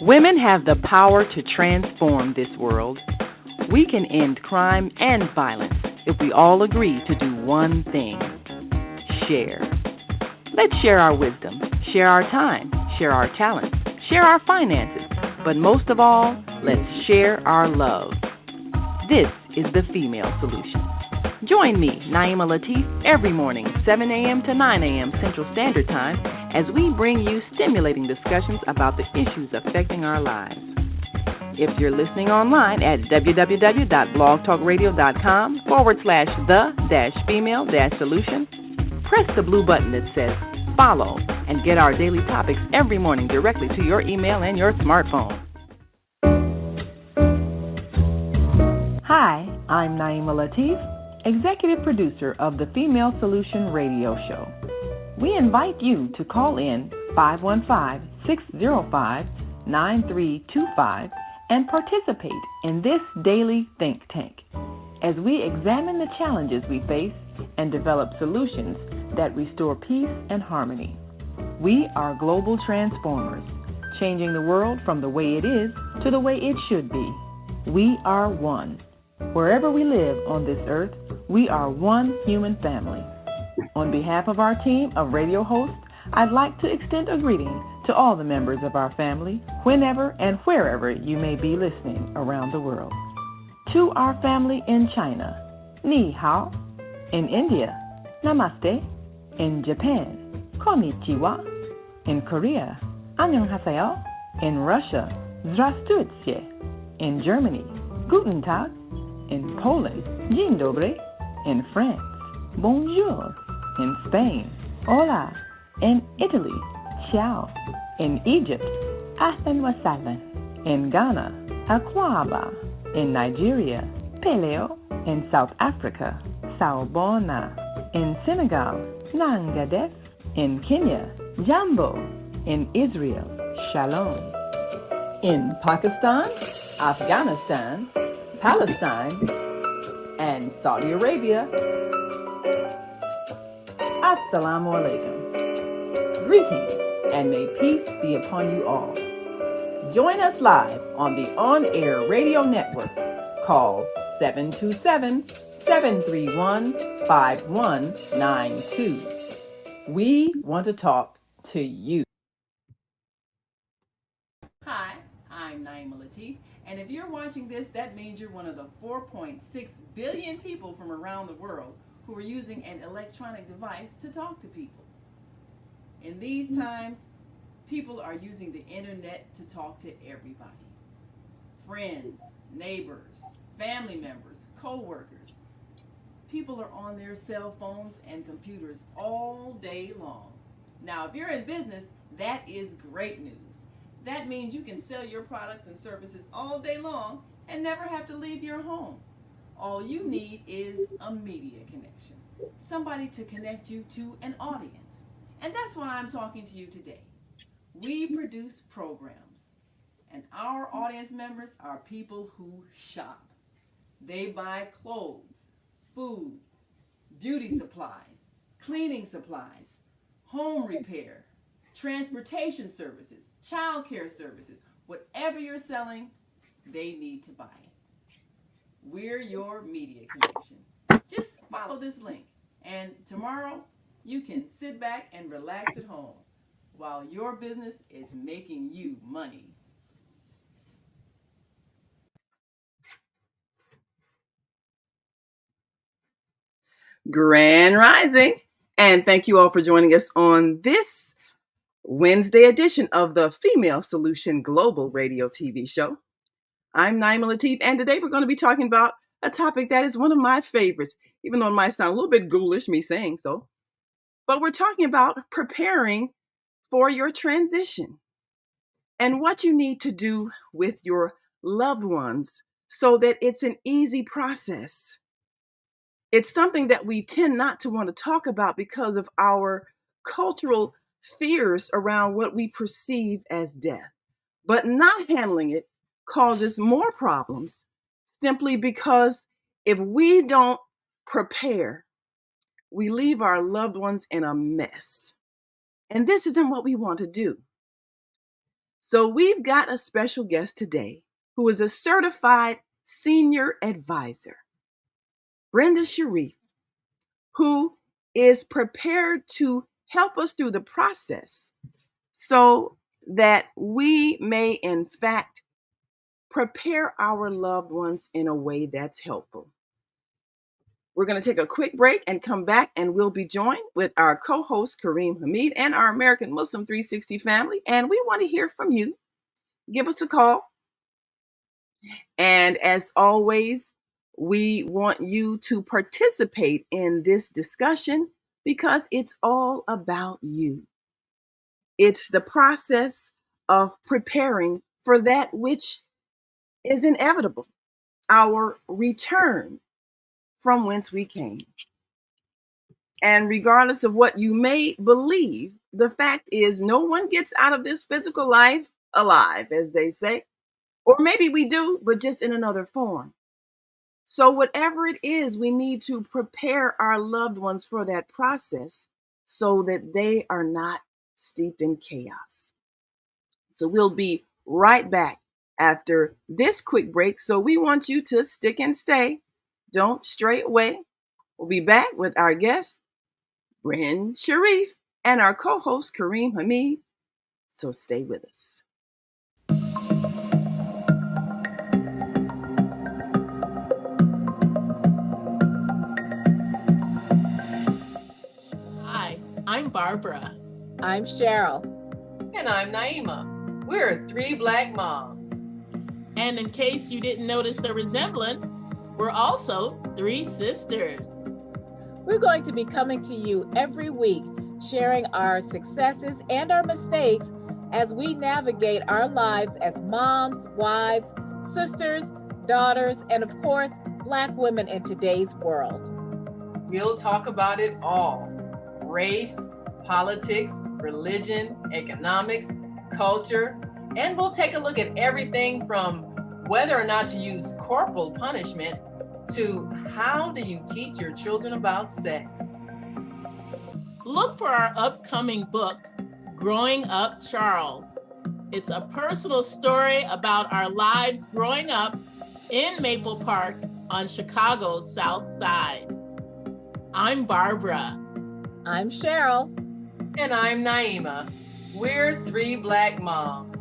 Women have the power to transform this world. We can end crime and violence if we all agree to do one thing: share. Let's share our wisdom, share our time, share our talents, share our finances, but most of all, let's share our love. This is the Female Solution. Join me, Naima Latif, every morning, 7 a.m. to 9 a.m. Central Standard Time, as we bring you stimulating discussions about the issues affecting our lives. If you're listening online at www.blogtalkradio.com/the-female-solution, press the blue button that says follow and get our daily topics every morning directly to your email and your smartphone. Hi, I'm Naima Latif, Executive Producer of the Female Solution Radio Show. We invite you to call in 515-605-9325 and participate in this daily think tank as we examine the challenges we face and develop solutions that restore peace and harmony. We are global transformers, changing the world from the way it is to the way it should be. We are one. Wherever we live on this earth, we are one human family. On behalf of our team of radio hosts, I'd like to extend a greeting to all the members of our family, whenever and wherever you may be listening around the world. To our family in China, Ni Hao. In India, Namaste. In Japan, Konnichiwa. In Korea, Annyeonghaseyo. In Russia, Здравствуйте. In Germany, Guten Tag. In Poland, Dzień dobry. In France, Bonjour. In Spain, Hola. In Italy, Ciao. In Egypt, Ahlan wa sahlan. In Ghana, Akwaba. In Nigeria, Peleo. In South Africa, Sawubona. In Senegal, Nangadef. In Kenya, Jambo. In Israel, Shalom. In Pakistan, Afghanistan, Palestine, and Saudi Arabia, Assalamu alaikum. Greetings, and may peace be upon you all. Join us live on the on-air radio network called 727-731-5192. We want to talk to you. Hi, I'm Naima Latif, and if you're watching this, that means you're one of the 4.6 billion people from around the world who are using an electronic device to talk to people. In these times, people are using the internet to talk to everybody. Friends, neighbors, family members, co-workers. People are on their cell phones and computers all day long. Now, if you're in business, that is great news. That means you can sell your products and services all day long and never have to leave your home. All you need is a media connection, somebody to connect you to an audience. And that's why I'm talking to you today. We produce programs, and our audience members are people who shop. They buy clothes, food, beauty supplies, cleaning supplies, home repair, transportation services, child care services. Whatever you're selling, they need to buy it. We're your media connection. Just follow this link, and tomorrow you can sit back and relax at home while your business is making you money. Grand Rising, and thank you all for joining us on this Wednesday edition of the Female Solution Global Radio TV show. I'm Naima Latif, and today we're going to be talking about a topic that is one of my favorites, even though it might sound a little bit ghoulish, me saying so. But we're talking about preparing for your transition and what you need to do with your loved ones so that it's an easy process. It's something that we tend not to want to talk about because of our cultural fears around what we perceive as death. But not handling it causes more problems simply because if we don't prepare, we leave our loved ones in a mess. And this isn't what we want to do. So we've got a special guest today who is a certified senior advisor, Brenda Sheriff, who is prepared to help us through the process so that we may, in fact, prepare our loved ones in a way that's helpful. We're going to take a quick break and come back, and we'll be joined with our co-host Kareem Hamid and our American Muslim 360 family, and we want to hear from you. Give us a call. And as always, we want you to participate in this discussion because it's all about you. It's the process of preparing for that which is inevitable, our return from whence we came. And regardless of what you may believe, the fact is no one gets out of this physical life alive, as they say. Or maybe we do, but just in another form. So whatever it is, we need to prepare our loved ones for that process so that they are not steeped in chaos. So we'll be right back after this quick break. So we want you to stick and stay. Don't stray away. We'll be back with our guest, Brenda Sheriff, and our co-host, Kareem Hamid. So stay with us. Hi, I'm Barbara. I'm Cheryl. And I'm Naima. We're three Black moms. And in case you didn't notice the resemblance, we're also three sisters. We're going to be coming to you every week, sharing our successes and our mistakes as we navigate our lives as moms, wives, sisters, daughters, and of course, Black women in today's world. We'll talk about it all: race, politics, religion, economics, culture, and we'll take a look at everything from whether or not to use corporal punishment to how do you teach your children about sex. Look for our upcoming book, Growing Up Charles. It's a personal story about our lives growing up in Maple Park on Chicago's South Side. I'm Barbara. I'm Cheryl. And I'm Naima. We're three Black moms.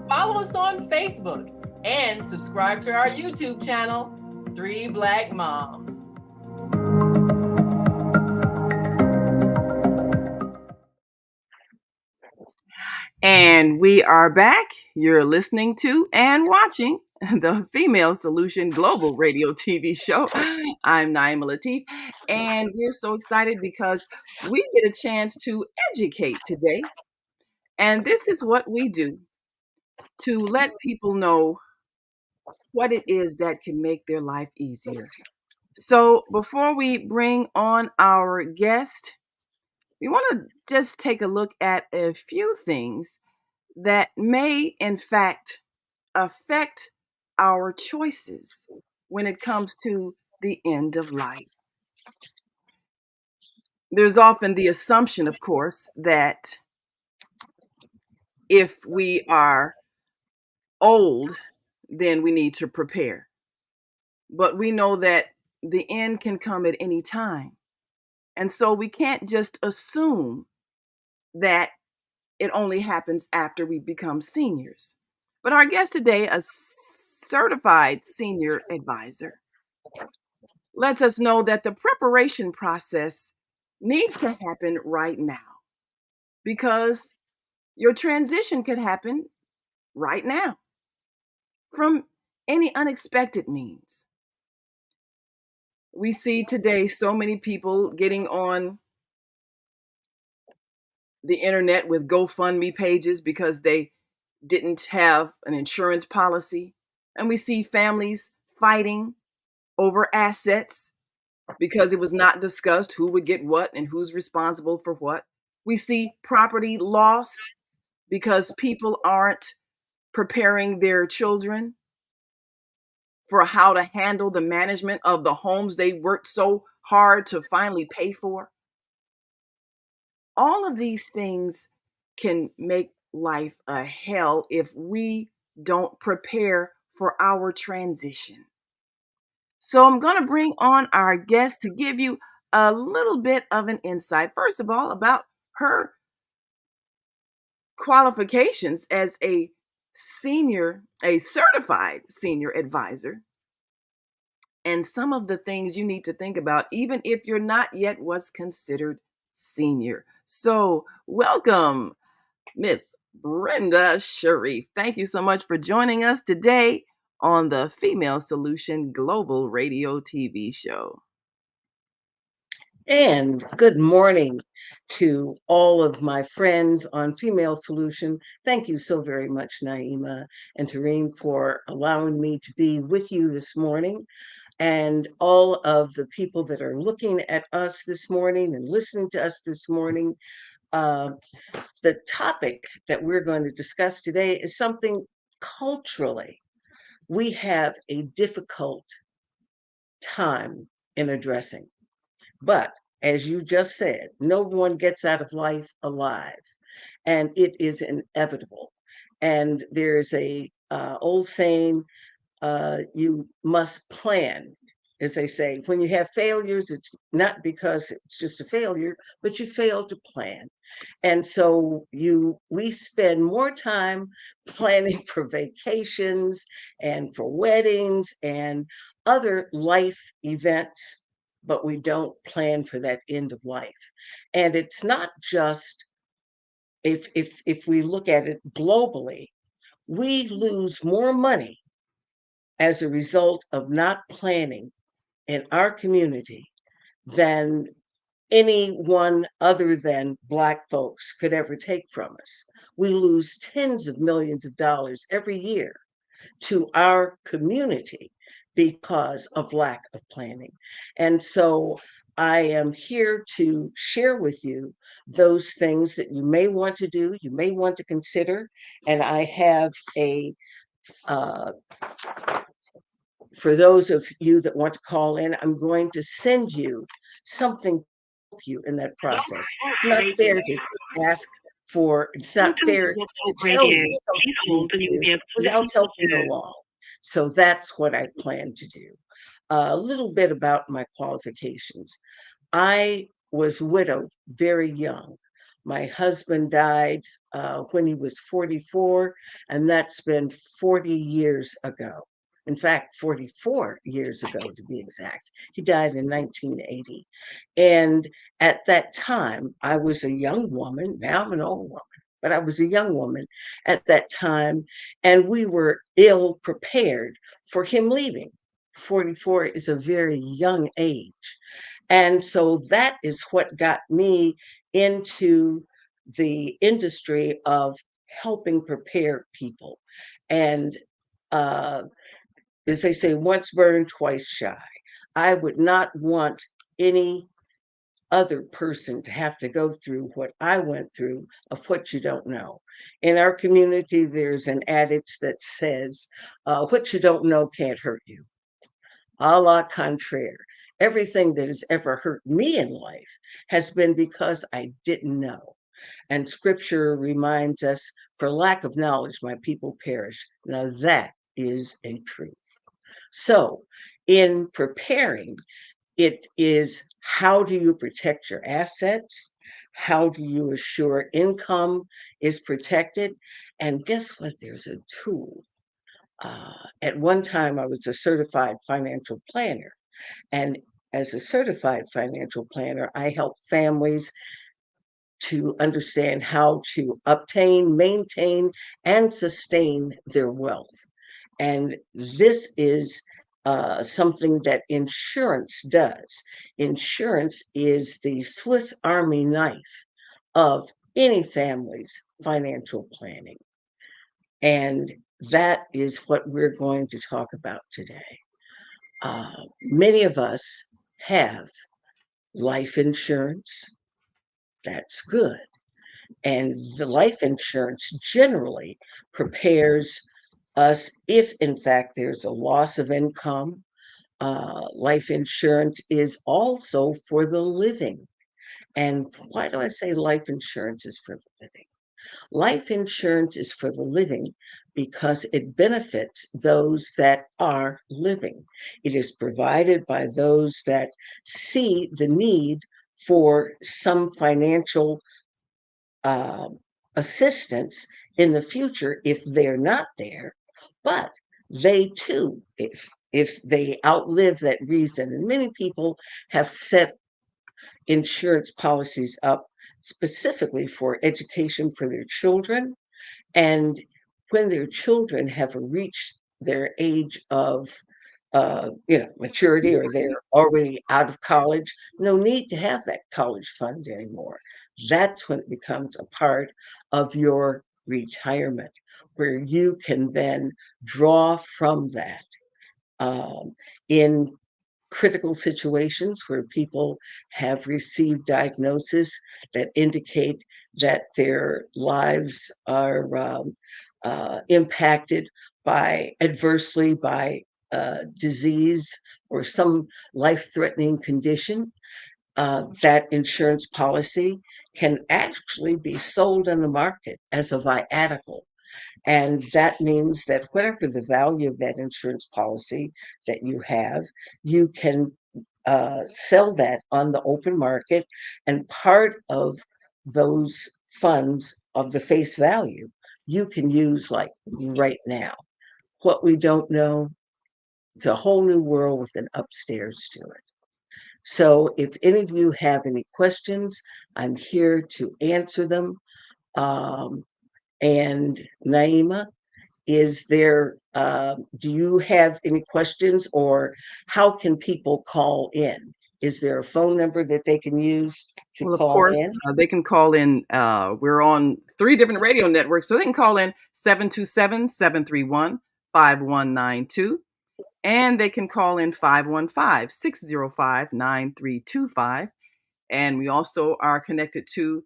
Follow us on Facebook and subscribe to our YouTube channel, Three Black Moms. And we are back. You're listening to and watching the Female Solution Global Radio TV show. I'm Naima Latif, and we're so excited because we get a chance to educate today. And this is what we do to let people know what it is that can make their life easier. So before we bring on our guest, we want to just take a look at a few things that may, in fact, affect our choices when it comes to the end of life. There's often the assumption, of course, that if we are old, then we need to prepare. But we know that the end can come at any time. And so we can't just assume that it only happens after we become seniors. But our guest today, a certified senior advisor, lets us know that the preparation process needs to happen right now because your transition could happen right now from any unexpected means. We see today so many people getting on the internet with GoFundMe pages because they didn't have an insurance policy. And we see families fighting over assets because it was not discussed who would get what and who's responsible for what. We see property lost because people aren't preparing their children for how to handle the management of the homes they worked so hard to finally pay for. All of these things can make life a hell if we don't prepare for our transition. So I'm going to bring on our guest to give you a little bit of an insight, first of all, about her qualifications as a certified senior advisor, and some of the things you need to think about, even if you're not yet what's considered senior. So, welcome, Miss Brenda Sheriff. Thank you so much for joining us today on the Female Solution Global Radio TV show. And good morning to all of my friends on Female Solution. Thank you so very much, Naima and Tareen, for allowing me to be with you this morning. And all of the people that are looking at us this morning and listening to us this morning. The topic that we're going to discuss today is something culturally we have a difficult time in addressing. But as you just said, no one gets out of life alive, and it is inevitable. And there's a old saying, you must plan. As they say, when you have failures, it's not because it's just a failure, but you failed to plan. And so we spend more time planning for vacations and for weddings and other life events, but we don't plan for that end of life. And it's not just if we look at it globally, we lose more money as a result of not planning in our community than anyone other than Black folks could ever take from us. We lose tens of millions of dollars every year to our community because of lack of planning. And so I am here to share with you those things that you may want to do, you may want to consider. And I have uh, for those of you that want to call in, I'm going to send you something to help you in that process. It's not fair to ask it's not fair to tell you something you need to do without helping you along. So that's what I plan to do. A little bit about my qualifications. I was widowed very young. My husband died when he was 44, and that's been 40 years ago. In fact, 44 years ago, to be exact. He died in 1980. And at that time, I was a young woman. Now I'm an old woman, but I was a young woman at that time, and we were ill prepared for him leaving. 44 is a very young age. And so that is what got me into the industry of helping prepare people. And uh, as they say, once burned, twice shy. I would not want any other person to have to go through what I went through of what you don't know. In our community, there's an adage that says, what you don't know can't hurt you. A la contraire. Everything that has ever hurt me in life has been because I didn't know. And scripture reminds us, for lack of knowledge, my people perish. Now that is a truth. So, in preparing, it is how do you protect your assets? How do you assure income is protected? And guess what? There's a tool. At one time, I was a certified financial planner. And as a certified financial planner, I help families to understand how to obtain, maintain, and sustain their wealth. And this is something that insurance does. Insurance is the Swiss Army knife of any family's financial planning. And that is what we're going to talk about today. Many of us have life insurance. That's good. And the life insurance generally prepares us if, in fact, there's a loss of income. Life insurance is also for the living. And why do I say life insurance is for the living? Life insurance is for the living because it benefits those that are living. It is provided by those that see the need for some financial uh, assistance in the future if they're not there, but they too, if they outlive that reason, and many people have set insurance policies up specifically for education for their children, and when their children have reached their age of maturity, or they're already out of college, no need to have that college fund anymore. That's when it becomes a part of your retirement, where you can then draw from that. In critical situations where people have received diagnosis that indicate that their lives are impacted by adversely by disease or some life-threatening condition, that insurance policy can actually be sold on the market as a viatical. And that means that whatever the value of that insurance policy that you have, you can sell that on the open market, and part of those funds of the face value you can use like right now. What we don't know, it's a whole new world with an upstairs to it. So if any of you have any questions, I'm here to answer them. Um, and Naima, do you have any questions, or how can people call in? Is there a phone number that they can use to Well, of call course, in? they can call in. We're on 3 different radio networks, so they can call in 727-731-5192, and they can call in 515-605-9325. And we also are connected to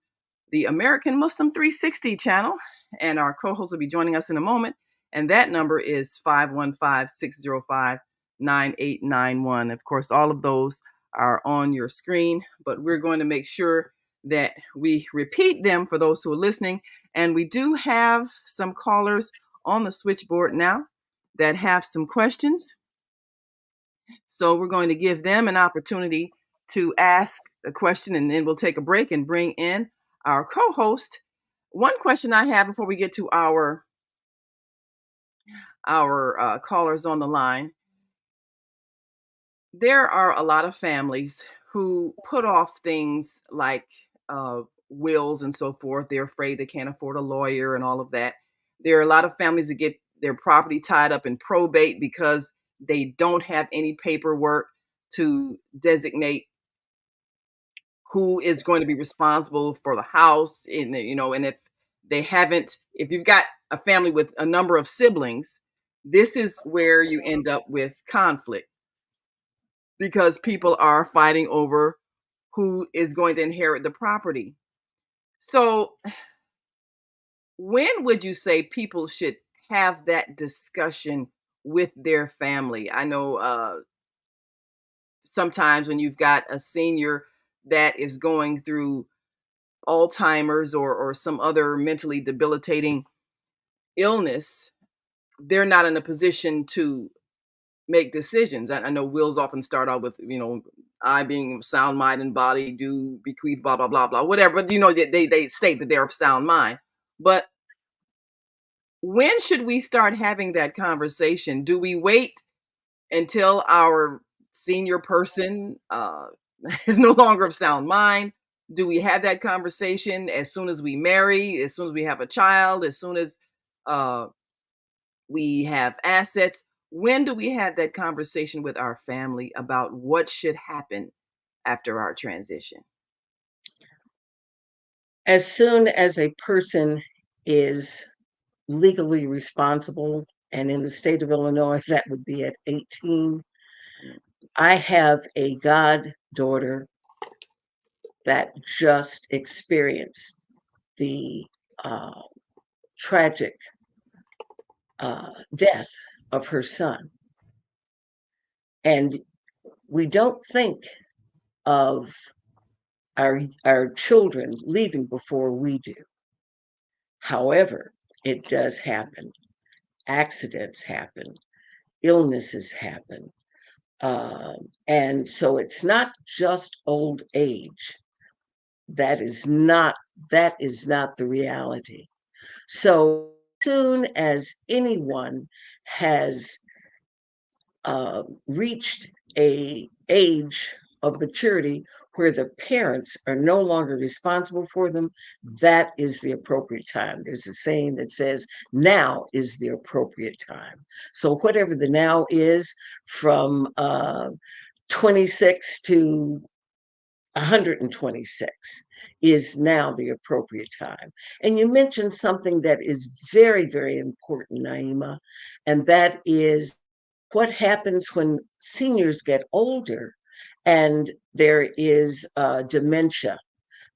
the American Muslim 360 channel, and our co-host will be joining us in a moment. And that number is 515-605-9891. Of course, all of those are on your screen, but we're going to make sure that we repeat them for those who are listening. And we do have some callers on the switchboard now that have some questions. So we're going to give them an opportunity to ask a question, and then we'll take a break and bring in our co-host. One question I have before we get to our callers on the line: there are a lot of families who put off things like wills and so forth. They're afraid they can't afford a lawyer and all of that. There are a lot of families that get their property tied up in probate because they don't have any paperwork to designate who is going to be responsible for the house. And if they haven't, if you've got a family with a number of siblings, this is where you end up with conflict, because people are fighting over who is going to inherit the property. So when would you say people should have that discussion with their family? I know sometimes when you've got a senior that is going through Alzheimer's or some other mentally debilitating illness, they're not in a position to make decisions. I know wills often start out with, I being of sound mind and body do bequeath, blah, blah, blah, blah, whatever. But, they state that they're of sound mind. But when should we start having that conversation? Do we wait until our senior person is no longer of sound mind? Do we have that conversation as soon as we marry, as soon as we have a child, as soon as uh, we have assets? When do we have that conversation with our family about what should happen after our transition? As soon as a person is legally responsible, and in the state of Illinois, that would be at 18. I have a goddaughter that just experienced the uh, tragic death of her son. And we don't think of our children leaving before we do. However, it does happen. Accidents happen, illnesses happen. And so it's not just old age. That is not that is not the reality. So soon as anyone has reached a age of maturity where the parents are no longer responsible for them, that is the appropriate time. There's a saying that says, now is the appropriate time. So whatever the now is, from 26 to 126 is now the appropriate time. And you mentioned something that is very, very important, Naima, and that is what happens when seniors get older and there is dementia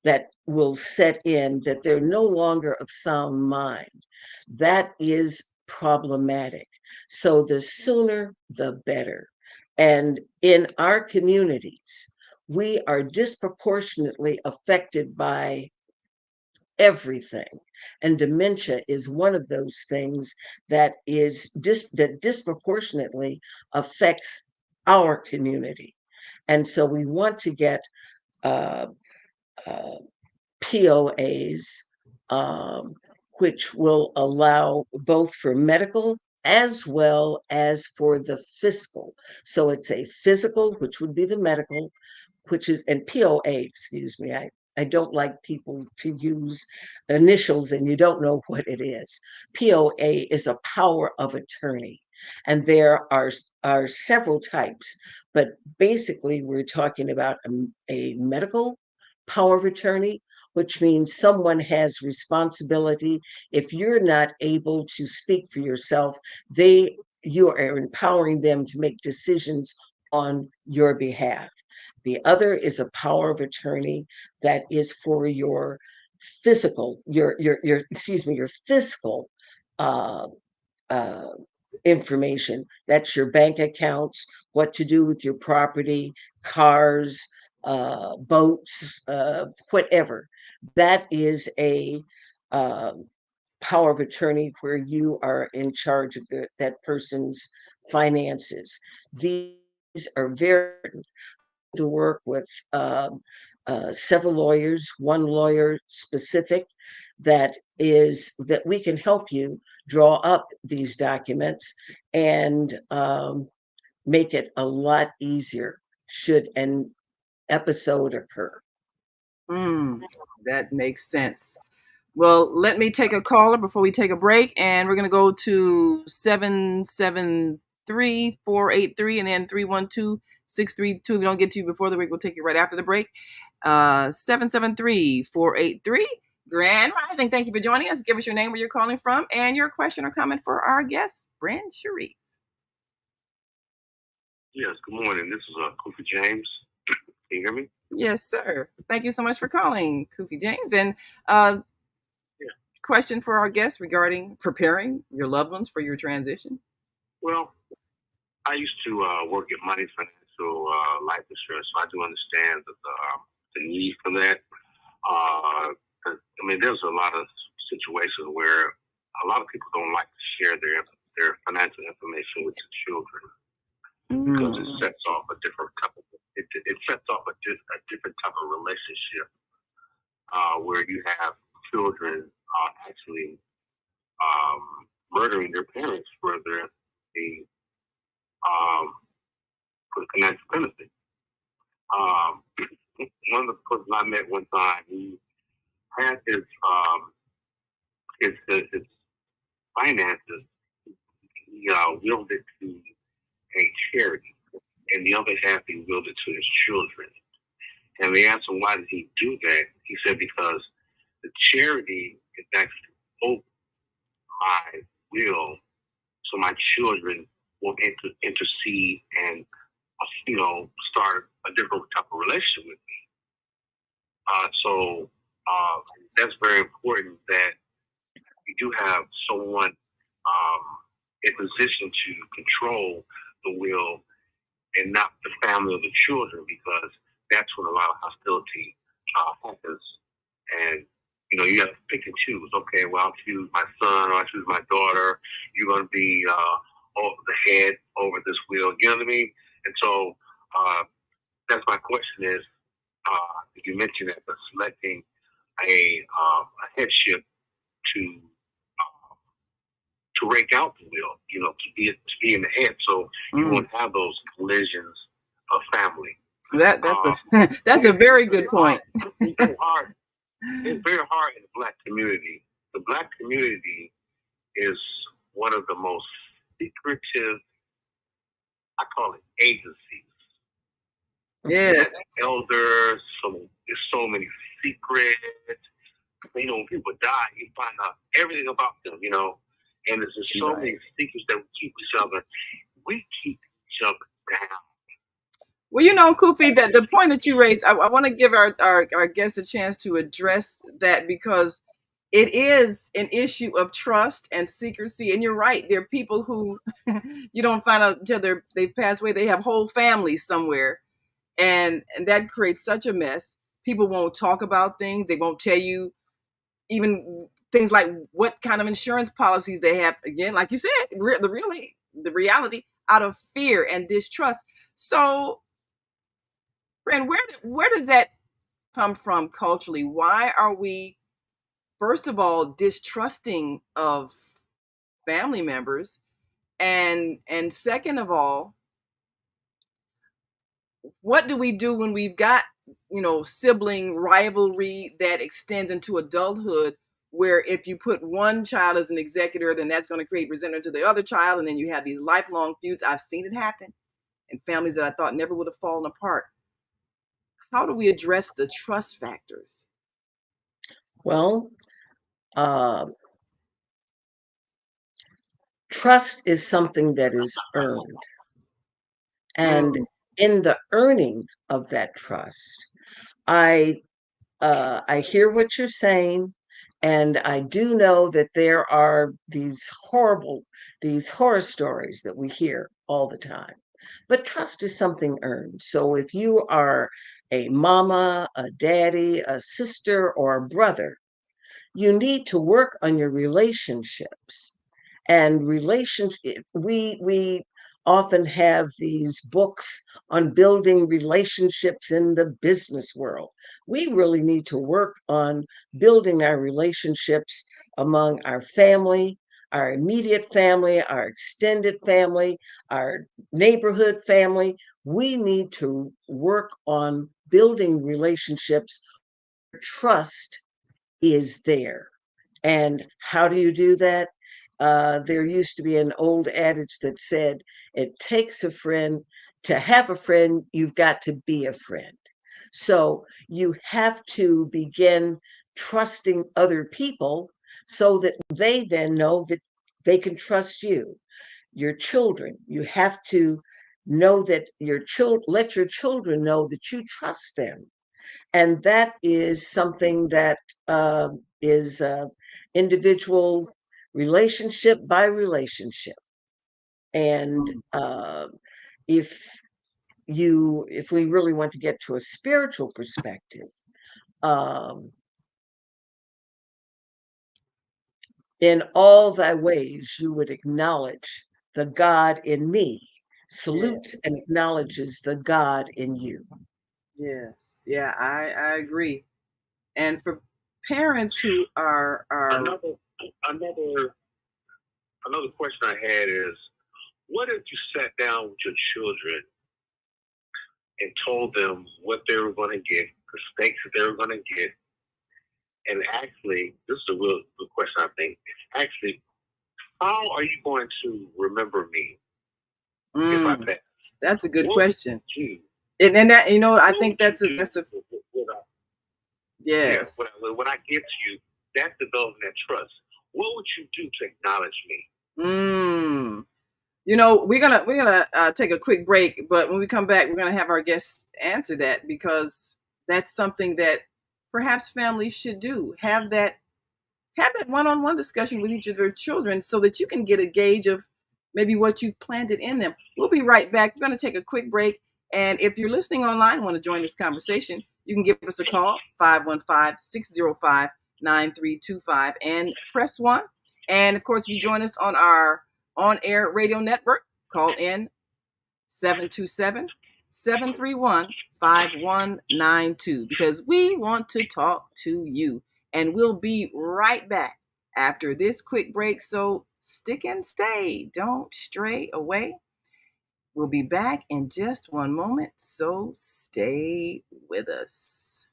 that will set in, that they're no longer of sound mind. That is problematic. So the sooner, the better. And in our communities, we are disproportionately affected by everything. And dementia is one of those things that that disproportionately affects our community. And so we want to get uh, uh, POAs, um, which will allow both for medical as well as for the fiscal. So it's a physical, which would be the medical, which is, and POA, excuse me. I don't like people to use initials and you don't know what it is. POA is a power of attorney. And there are several types, but basically we're talking about a medical power of attorney, which means someone has responsibility. If you're not able to speak for yourself, you are empowering them to make decisions on your behalf. The other is a power of attorney that is for your physical, your excuse me, your fiscal uh, uh, information. That's your bank accounts, what to do with your property, cars, boats, whatever. That is a uh, power of attorney where you are in charge of that person's finances. These are very to work with several lawyers, one lawyer specific that we can help you draw up these documents and make it a lot easier should an episode occur. That makes sense. Well, let me take a caller before we take a break, and we're going to go to 773-483 and then 312-632. If we don't get to you before the break, we'll take you right after the break. 773-483. Grand Rising, thank you for joining us. Give us your name, where you're calling from, and your question or comment for our guest, Brenda Sheriff. Yes, good morning. This is Kofi James. Can you hear me? Yes, sir. Thank you so much for calling, Kofi James. And question for our guest regarding preparing your loved ones for your transition? Well, I used to work at Money Financial Life Insurance, so I do understand the need for that. I mean, there's a lot of situations where a lot of people don't like to share their financial information with their children because it sets off a different type of different type of relationship where you have children actually murdering their parents for the financial benefit. One of the persons I met one time, he had his finances. He willed it to a charity, and the other half he willed it to his children. And they asked him, why did he do that? He said, because the charity is actually over my will, so my children will intercede and start a different type of relationship with me. So that's very important that you do have someone in position to control the will and not the family or the children, because that's when a lot of hostility happens. And You have to pick and choose. Okay, well, I'll choose my son or I'll choose my daughter. You're going to be the head over this wheel. You know what I mean? And so that's my question is, you mentioned that, but selecting a headship to rake out the wheel, to be in the head, so you won't have those collisions of family. That's a very good point. It's very hard. It's very hard in the Black community. The Black community is one of the most secretive, I call it agencies. Yes. Elders, there's so many secrets. When people die, you find out everything about them, and there's just so many secrets that we keep each other. We keep each other down. Well, Kufi, that the point that you raised, I want to give our guests a chance to address that, because it is an issue of trust and secrecy. And you're right. There are people who you don't find out until they've passed away. They have whole families somewhere. And that creates such a mess. People won't talk about things. They won't tell you even things like what kind of insurance policies they have. Again, like you said, the reality, out of fear and distrust. So, Brenda, where does that come from culturally? Why are we, first of all, distrusting of family members, and second of all, what do we do when we've got sibling rivalry that extends into adulthood, where if you put one child as an executor, then that's going to create resentment to the other child, and then you have these lifelong feuds. I've seen it happen in families that I thought never would have fallen apart. How do we address the trust factors? Well, trust is something that is earned. And in the earning of that trust, I hear what you're saying, and I do know that there are these horror stories that we hear all the time. But trust is something earned. So if you are a mama, a daddy, a sister, or a brother, you need to work on your relationships. And we often have these books on building relationships in the business world. We really need to work on building our relationships among our family, our immediate family, our extended family, our neighborhood family. We need to work on building relationships where trust is there. And how do you do that? There used to be an old adage that said, it takes a friend to have a friend, you've got to be a friend. So you have to begin trusting other people so that they then know that they can trust you. Your children, you have to know that let your children know that you trust them. And that is something that is individual, relationship by relationship. And if we really want to get to a spiritual perspective, in all thy ways you would acknowledge the God in me, salutes and acknowledges the God in you. Yes, yeah, I agree. And for parents who are another question I had is, what if you sat down with your children and told them what they were going to get, the stakes that they were going to get, and actually, this is a real good question, I think. Actually, how are you going to remember me if I pass? That's a good question. And that, I think that's a yes. When I get to you, that's developing that trust. What would you do to acknowledge me? We're gonna take a quick break, but when we come back, we're gonna have our guests answer that, because that's something that perhaps families should do. Have that one-on-one discussion with each of their children, so that you can get a gauge of maybe what you've planted in them. We'll be right back. We're gonna take a quick break, and if you're listening online and want to join this conversation, you can give us a call, 515-605 9325 and press 1. And of course, if you join us on our on-air radio network, call in 727-731-5192 because we want to talk to you. And we'll be right back after this quick break. So stick and stay. Don't stray away. We'll be back in just one moment. So stay with us.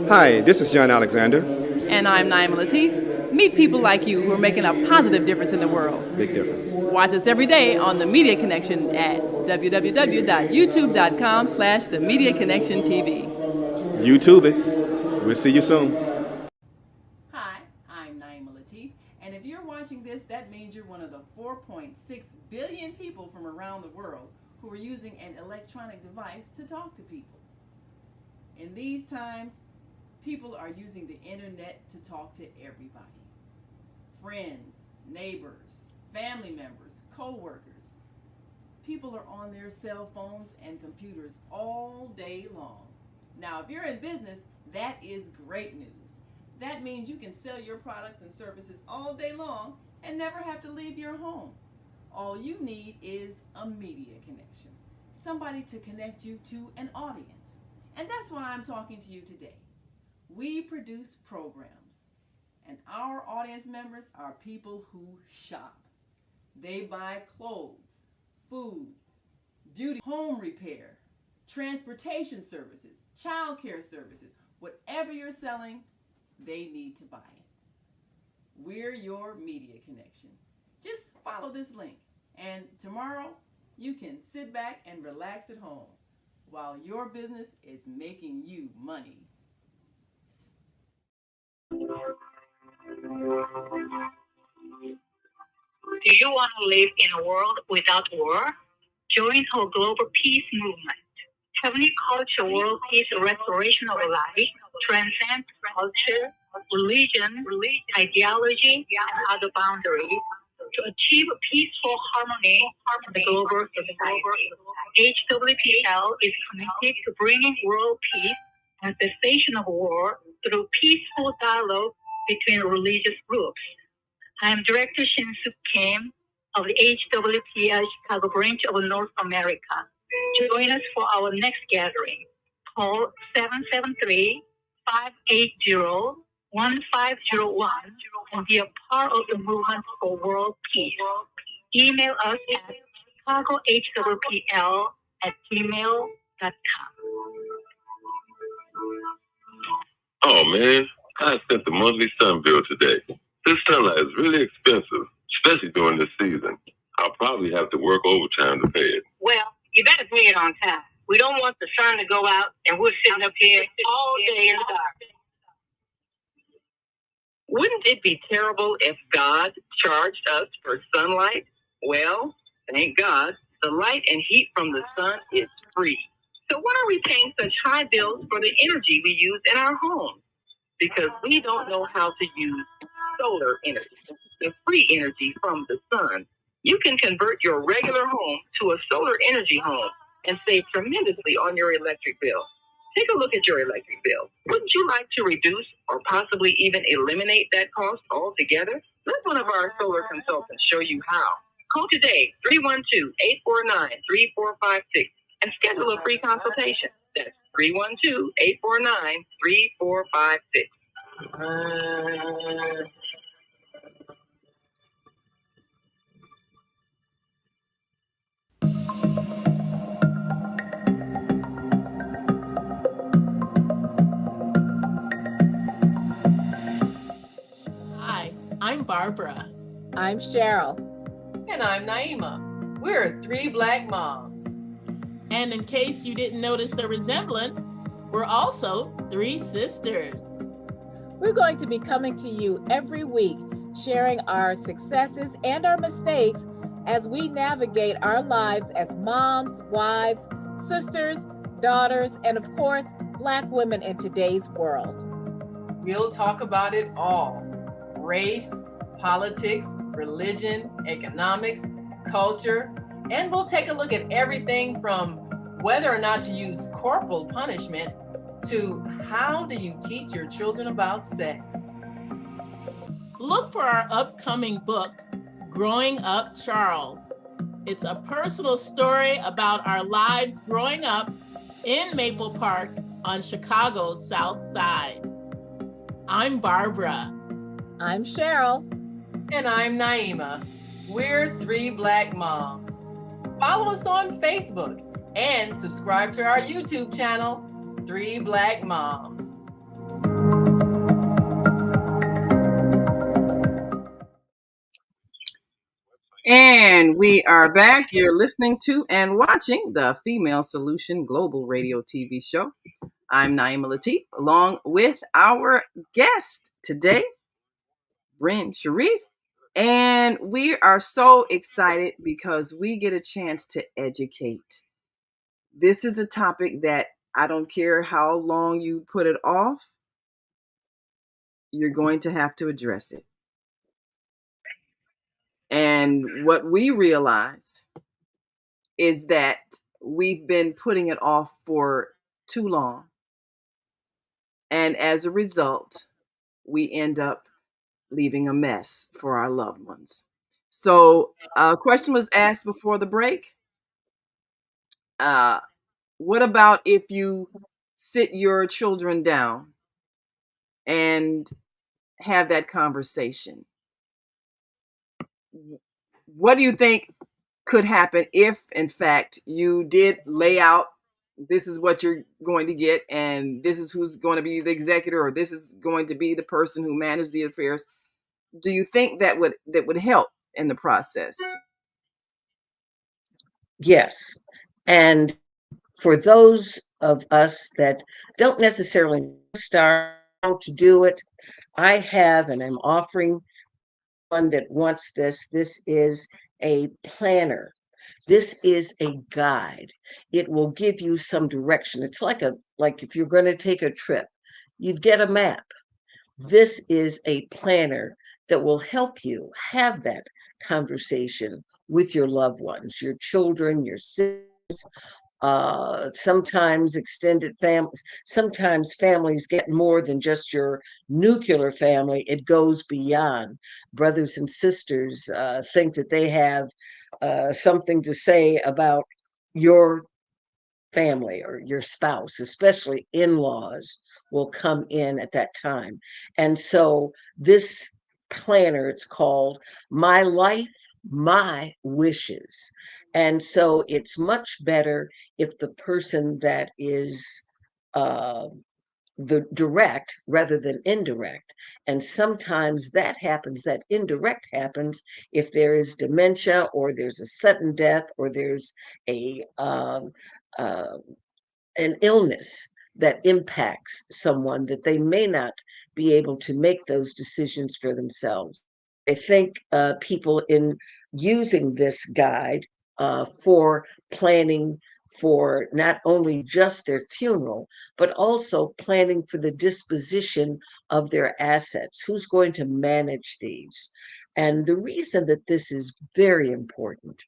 Hi, this is John Alexander. And I'm Naima Latif. Meet people like you who are making a positive difference in the world. Big difference. Watch us every day on The Media Connection at www.youtube.com/The Media Connection TV. YouTube it. We'll see you soon. Hi, I'm Naima Latif. And if you're watching this, that means you're one of the 4.6 billion people from around the world who are using an electronic device to talk to people. In these times, people are using the internet to talk to everybody. Friends, neighbors, family members, co-workers. People are on their cell phones and computers all day long. Now, if you're in business, that is great news. That means you can sell your products and services all day long and never have to leave your home. All you need is a media connection, somebody to connect you to an audience. And that's why I'm talking to you today. We produce programs, and our audience members are people who shop. They buy clothes, food, beauty, home repair, transportation services, child care services. Whatever you're selling, they need to buy it. We're your media connection. Just follow this link, and tomorrow you can sit back and relax at home while your business is making you money. Do you want to live in a world without war? Join our global peace movement. Heavenly Culture World Peace Restoration of Life transcends culture, religion, ideology, and other boundaries to achieve peaceful harmony in the global society. HWPL is committed to bringing world peace and cessation of war through peaceful dialogue between religious groups. I am Director Shin-Suk Kim of the HWPL Chicago branch of North America. Join us for our next gathering. Call 773-580-1501 and be a part of the movement for world peace. Email us at chicagohwpl@gmail.com. Oh man, I sent the monthly sun bill today. This sunlight is really expensive, especially during this season. I'll probably have to work overtime to pay it. Well, you better pay it on time. We don't want the sun to go out and we're sitting up here all day in the dark. Wouldn't it be terrible if God charged us for sunlight? Well, thank God, the light and heat from the sun is free. So why are we paying such high bills for the energy we use in our homes? Because we don't know how to use solar energy, the free energy from the sun. You can convert your regular home to a solar energy home and save tremendously on your electric bill. Take a look at your electric bill. Wouldn't you like to reduce or possibly even eliminate that cost altogether? Let one of our solar consultants show you how. Call today, 312-849-3456, and schedule a free consultation. That's 312-849-3456. Hi, I'm Barbara. I'm Cheryl. And I'm Naima. We're three Black moms. And in case you didn't notice the resemblance, we're also three sisters. We're going to be coming to you every week, sharing our successes and our mistakes as we navigate our lives as moms, wives, sisters, daughters, and of course, Black women in today's world. We'll talk about it all. Race, politics, religion, economics, culture, and we'll take a look at everything from whether or not to use corporal punishment to How do you teach your children about sex? Look for our upcoming book, Growing Up Charles. It's a personal story about our lives growing up in Maple Park on Chicago's South Side. I'm Barbara. I'm Cheryl. And I'm Naima. We're 3 Black Moms. Follow us on Facebook and subscribe to our YouTube channel, 3 Black Moms. And we are back. You're listening to and watching the Female Solution Global Radio TV show. I'm Naima Latif, along with our guest today, Brenda Sheriff. And we are so excited because we get a chance to educate. This is a topic that I don't care how long you put it off, you're going to have to address it. And what we realize is that we've been putting it off for too long. And as a result, we end up leaving a mess for our loved ones. So a question was asked before the break. What about if you sit your children down and have that conversation? What do you think could happen if, in fact, you did lay out, this is what you're going to get, and this is who's going to be the executor, or this is going to be the person who manages the affairs? Do you think that would help in the process? Yes. And for those of us that don't necessarily start how to do it, I have, and I'm offering one that wants this. This is a planner. This is a guide. It will give you some direction. It's like if you're going to take a trip, you'd get a map. This is a planner that will help you have that conversation with your loved ones, your children, your siblings, sometimes extended families. Sometimes families get more than just your nuclear family. It goes beyond. Brothers and sisters think that they have something to say about your family or your spouse, especially in-laws, will come in at that time. And so this planner, it's called My Life, My Wishes. And so it's much better if the person that is uh, the direct rather than indirect. And sometimes that happens, that indirect happens if there is dementia or there's a sudden death or there's a uh, an illness that impacts someone that they may not be able to make those decisions for themselves. I think people in using this guide for planning for not only just their funeral, but also planning for the disposition of their assets. Who's going to manage these? And the reason that this is very important,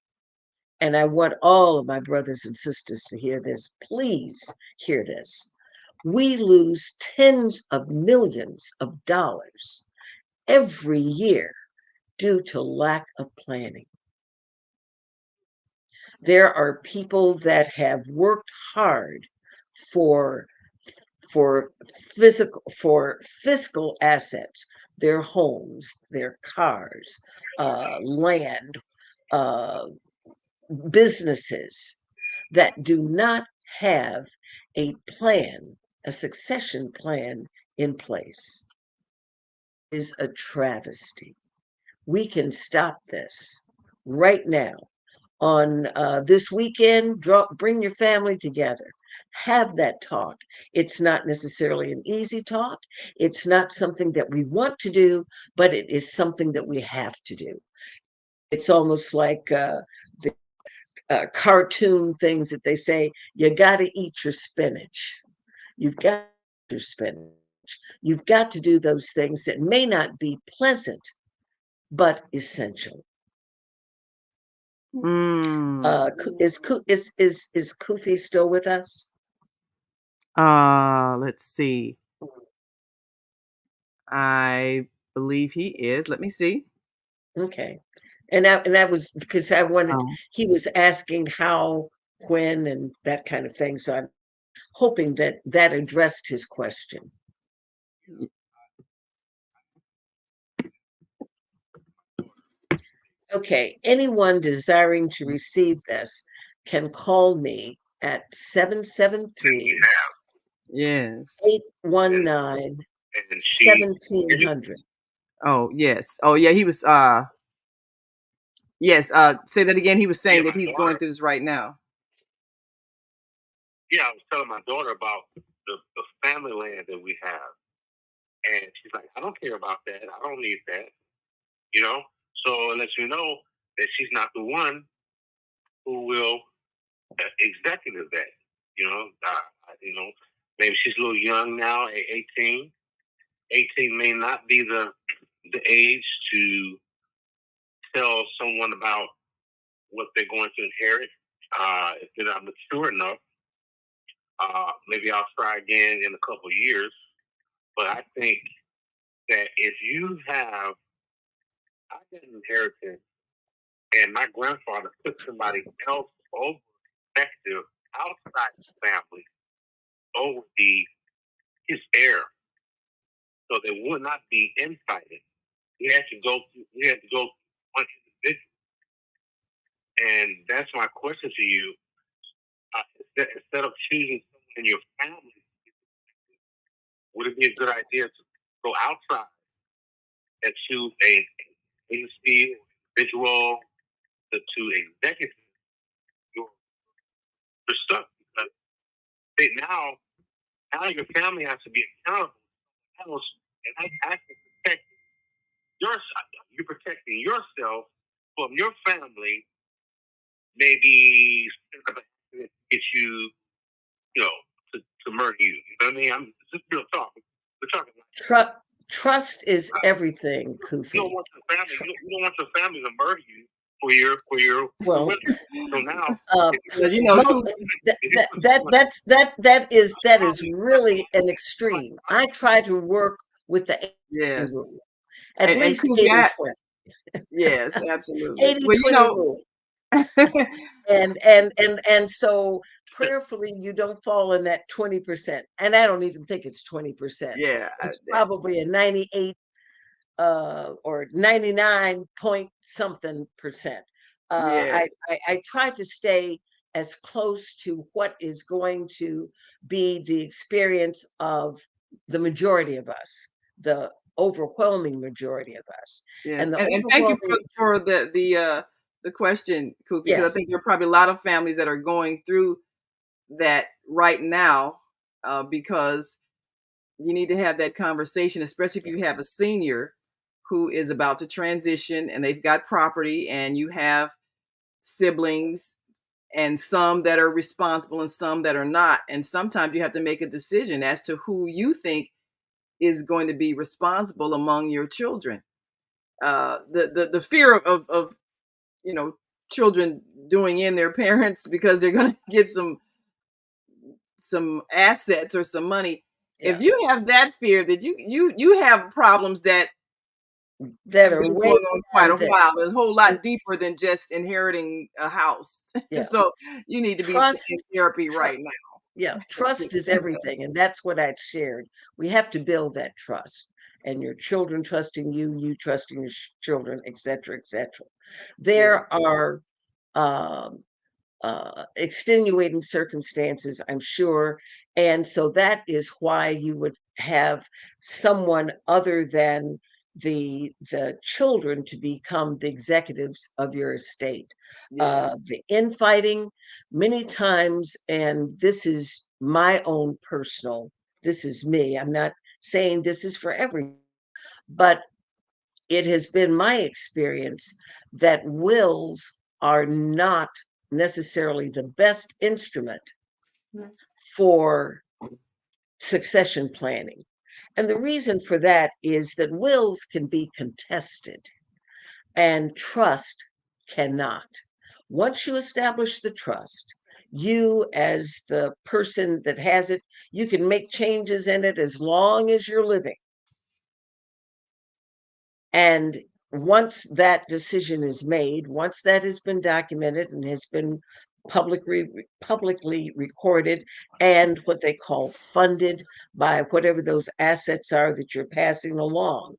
and I want all of my brothers and sisters to hear this, please hear this. We lose tens of millions of dollars every year due to lack of planning. There are people that have worked hard for fiscal assets, their homes, their cars, land, uh, businesses that do not have a plan, a succession plan in place. Is a travesty. We can stop this right now. On this weekend, bring your family together. Have that talk. It's not necessarily an easy talk. It's not something that we want to do, but it is something that we have to do. It's almost like the cartoon things that they say, you got to eat your spinach. You've got to eat your spinach. You've got to do those things that may not be pleasant, but essential. Mm. Is Kufi still with us? Let's see. I believe he is. Let me see. Okay. And that was because I wanted Oh. he was asking how, when, and that kind of thing. So I'm hoping that that addressed his question. Okay. Anyone desiring to receive this can call me at 773 Yes. 819 And she, 1700. Oh, yes. Oh, yeah, he was yes, say that again. He was yeah, saying that my he's going daughter, through this right now. yeah, I was telling my daughter about the family land that we have. And she's like, I don't care about that. I don't need that. You know? So it lets you know that she's not the one who will executive that. You know, maybe she's a little young now at 18. 18 may not be the age to tell someone about what they're going to inherit. If they're not mature enough, maybe I'll try again in a couple of years. But I think that if you have, I got an inheritance, and my grandfather put somebody else over effective outside the family over his heir, so there would not be infighting. We had to go through one individual, and that's my question to you. Instead of choosing someone in your family, would it be a good idea to go outside and choose a agency individual to executive your, your stuff? Because now your family has to be accountable to someone else, and that's actually protecting yourself. You're protecting yourself from your family, maybe get you, you know, to murder you. You know what I mean? It's just real talk. We're talking like Trust is everything, you don't Kufi. want your family. You don't want your family to murder you for your Well, wisdom. So now, Well, you know, that is really an extreme. I try to work with the 80 yes. rule, at And least Kufi, 80-20. yes, absolutely. Eighty Well, you twenty know, rule. And so prayerfully you don't fall in that 20%. And I don't even think it's 20%. yeah, It's probably a 98 or 99 point something percent. yes, I try to stay as close to what is going to be the experience of the majority of us, the overwhelming majority of us. yes. And the And thank you overwhelming, for the question, Kufi, because I yes, think there are probably a lot of families that are going through that right now, because you need to have that conversation, especially if you have a senior who is about to transition and they've got property and you have siblings and some that are responsible and some that are not. And sometimes you have to make a decision as to who you think is going to be responsible among your children. The fear of you know children doing in their parents because they're going to get some assets or some money. yeah, If you have that fear, that you have problems that that have are been way going on quite a beyond this. while. There's a whole And lot deeper than just inheriting a house. yeah, So you need to be in trust, therapy trust, right yeah, now. trust is everything. And that's what I'd shared. We have to build that trust. And your children trusting you, you trusting your children, et cetera, et cetera. Yeah. There are um, extenuating circumstances, I'm sure. And so that is why you would have someone other than the children to become the executives of your estate. Yeah. The infighting, many times, and this is my own personal, this is me. I'm not saying this is for everyone, but it has been my experience that wills are not necessarily the best instrument for succession planning. And the reason for that is that wills can be contested and trust cannot. Once you establish the trust, You, as the person that has it, you can make changes in it as long as you're living. And once that decision is made, once that has been documented and has been publicly recorded and what they call funded by whatever those assets are that you're passing along,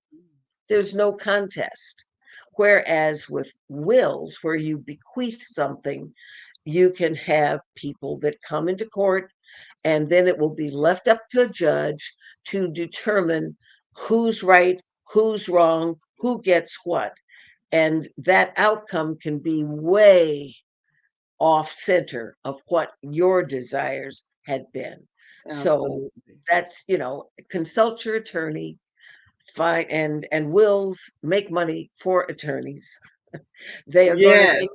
there's no contest. Whereas with wills, where you bequeath something, you can have people that come into court, and then it will be left up to a judge to determine who's right, who's wrong, who gets what. And that outcome can be way off center of what your desires had been. So Absolutely. that's, consult your attorney, fine, and wills make money for attorneys. They are going to Yes. make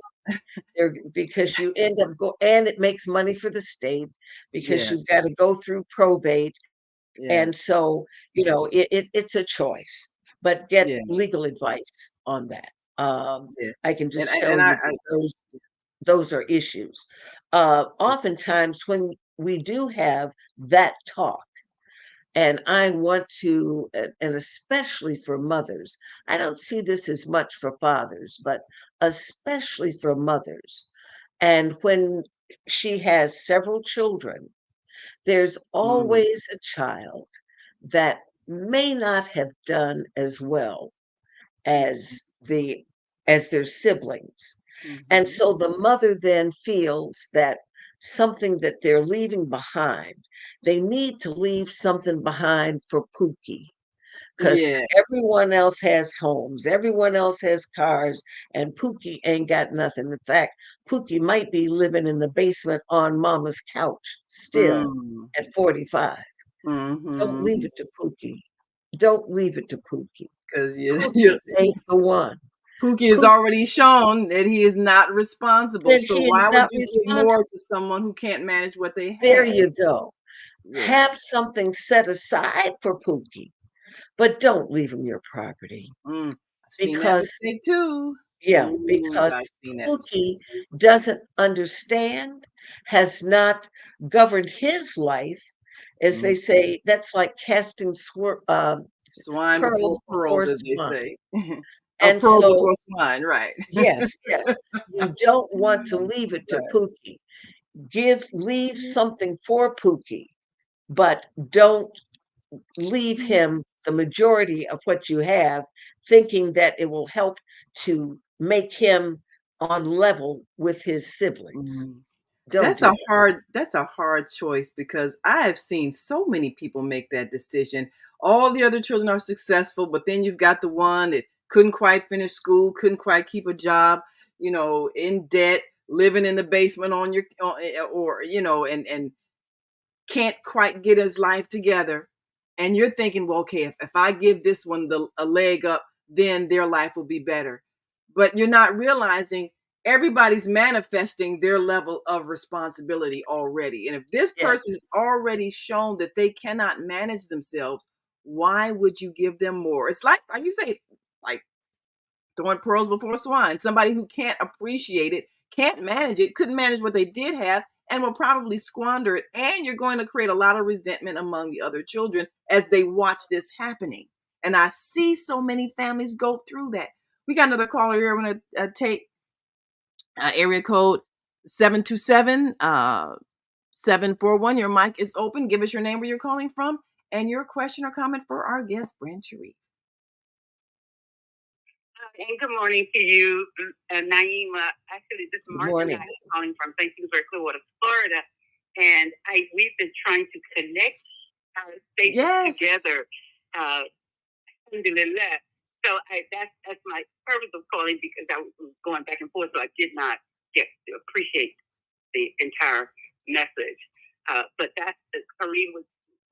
there, because you end up and it makes money for the state because Yes. you've got to go through probate. And Yes. so, it's a choice, but get Yeah. legal advice on that. Yes. I can And just I, tell and I, you I that those are issues. Oftentimes when we do have that talk, and I want to, and especially for mothers, I don't see this as much for fathers, but especially for mothers. And when she has several children, there's always a child that may not have done as well as their siblings. And so the mother then feels that something that they're leaving behind, they need to leave something behind for Pookie, because yeah. everyone else has homes, everyone else has cars, and Pookie ain't got nothing. In fact, Pookie might be living in the basement on mama's couch still Mm. at 45. Don't leave Mm-hmm. it to Pookie. Don't leave it to Pookie. Because Pookie ain't the one. Pookie has Pookie, already shown that he is not responsible. then So he is why would not you give more responsible. to someone who can't manage what they There have? you go. Yeah. Have something set aside for Pookie, but don't leave him your property, I've seen that because mistake too. yeah, Ooh, because I've seen that mistake. Pookie doesn't understand, has not governed his life. As they Mm. say, that's like casting Swine before pearls pearls, before as they swine. say. Or And pearls so, before swine, right? yes, yes, you don't want to leave it to Right. Pookie. Leave something for Pookie, but don't leave him the majority of what you have, thinking that it will help to make him on level with his siblings. Mm. Don't do that. That's a hard choice because I have seen so many people make that decision. All the other children are successful, but then you've got the one that couldn't quite finish school, couldn't quite keep a job, in debt, living in the basement on your or and can't quite get his life together. And you're thinking, well, okay, if I give this one a leg up, then their life will be better. But you're not realizing everybody's manifesting their level of responsibility already. And if this Yes, person has already shown that they cannot manage themselves, why would you give them more? It's like you say, like throwing pearls before swine. Somebody who can't appreciate it, can't manage it, couldn't manage what they did have, and will probably squander it. And you're going to create a lot of resentment among the other children as they watch this happening. And I see so many families go through that. We got another caller here. I'm going to take area code 727 741. Your mic is open. Give us your name, where you're calling from, and your question or comment for our guest, Brenda Sheriff. And good morning to you, Naima. Actually, this is good Marcia morning. calling from St. Petersburg, Clearwater, Florida. And we've been trying to connect our states together. Alhamdulillah. So that's my purpose of calling, because I was going back and forth, so I did not get to appreciate the entire message. But Kareem was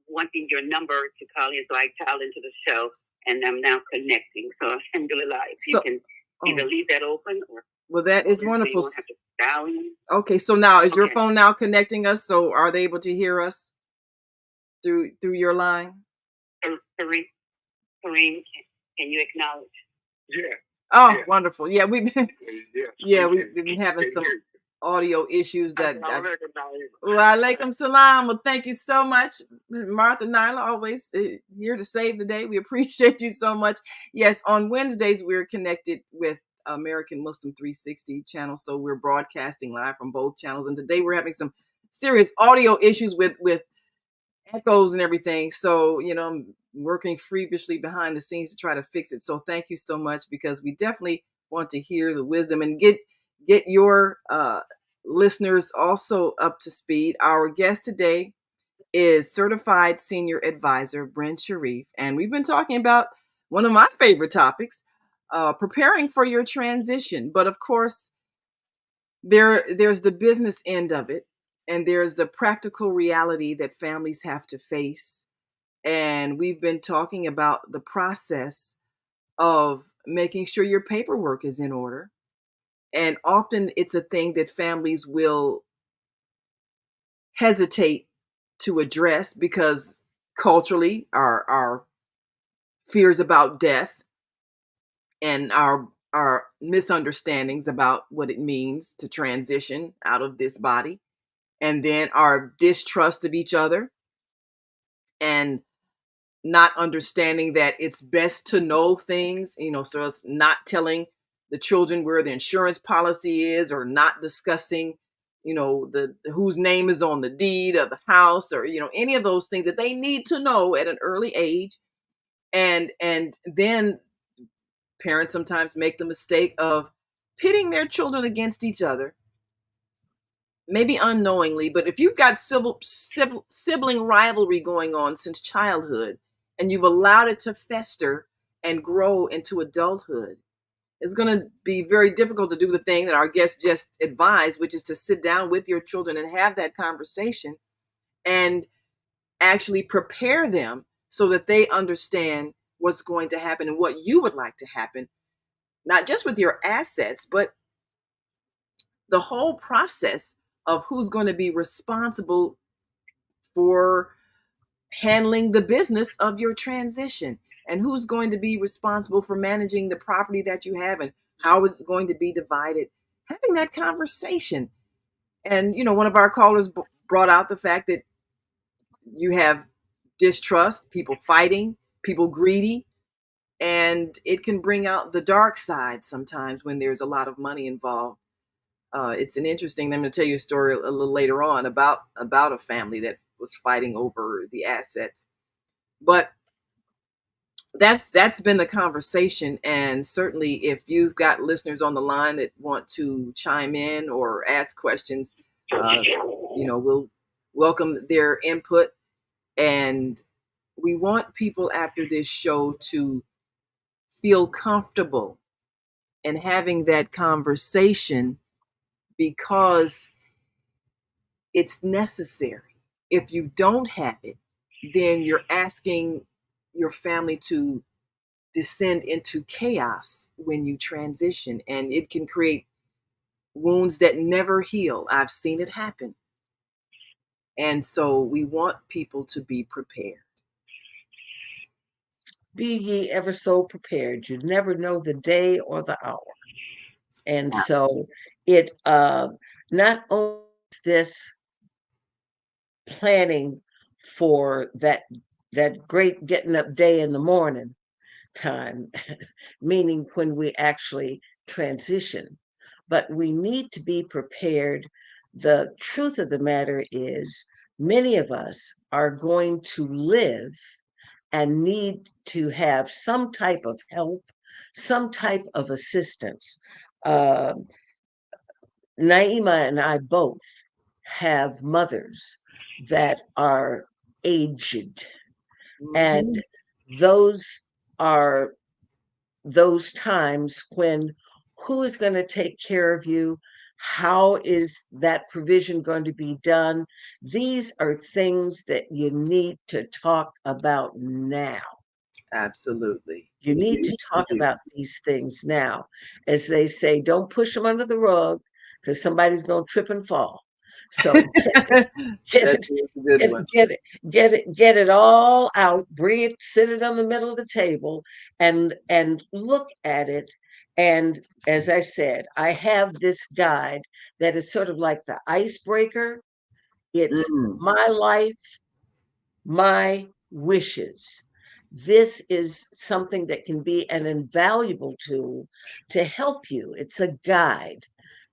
wanting your number to call in, so I called into the show, and I'm now connecting. So alhamdulillah, if you can either leave that open or. Well, that is wonderful. So you won't have to dial in. Okay, so now is your phone now connecting us? So are they able to hear us through your line? Kareem, can you acknowledge? Yeah. Oh, yeah. wonderful. Yeah, we've been Yeah, we've been having some audio issues that. Walaikum salam. Well, thank you so much, Martha Nyla. Always here to save the day. We appreciate you so much. Yes, on Wednesdays we're connected with American Muslim 360 channel, so we're broadcasting live from both channels. And today we're having some serious audio issues with echoes and everything. So I'm working feverishly behind the scenes to try to fix it. So thank you so much, because we definitely want to hear the wisdom and get your listeners also up to speed. Our guest today is certified senior advisor Brenda Sheriff, and we've been talking about one of my favorite topics, preparing for your transition. But of course, there's the business end of it, and there's the practical reality that families have to face. And we've been talking about the process of making sure your paperwork is in order. And often it's a thing that families will hesitate to address because culturally, our fears about death and our misunderstandings about what it means to transition out of this body, and then our distrust of each other, and not understanding that it's best to know things, so it's not telling the children where the insurance policy is, or not discussing, the whose name is on the deed of the house, or any of those things that they need to know at an early age. And then parents sometimes make the mistake of pitting their children against each other, maybe unknowingly. But if you've got sibling rivalry going on since childhood, and you've allowed it to fester and grow into adulthood, it's going to be very difficult to do the thing that our guest just advised, which is to sit down with your children and have that conversation and actually prepare them so that they understand what's going to happen and what you would like to happen, not just with your assets, but the whole process of who's going to be responsible for handling the business of your transition, and who's going to be responsible for managing the property that you have, and how it's going to be divided. Having that conversation. And one of our callers brought out the fact that you have distrust, people fighting, people greedy, and it can bring out the dark side sometimes when there's a lot of money involved. It's an interesting. I'm going to tell you a story a little later on about a family that was fighting over the assets. But that's been the conversation. And certainly, if you've got listeners on the line that want to chime in or ask questions, we'll welcome their input. And we want people after this show to feel comfortable in having that conversation, because it's necessary. If you don't have it, then you're asking your family to descend into chaos when you transition, and it can create wounds that never heal. I've seen it happen. And so we want people to be prepared. Be ye ever so prepared. You never know the day or the hour. And so it not only is this planning for that great getting up day in the morning time, meaning when we actually transition, but we need to be prepared. The truth of the matter is, many of us are going to live and need to have some type of help, some type of assistance. Uh, Naima and I both have mothers that are aged, and those are those times when who is going to take care of you? How is that provision going to be done? These are things that you need to talk about now. Absolutely. You need to talk about these things now. As they say, don't push them under the rug, because somebody's going to trip and fall. So get it all out, bring it, sit it on the middle of the table and look at it. And as I said, I have this guide that is sort of like the icebreaker. It's my life, my wishes. This is something that can be an invaluable tool to help you. It's a guide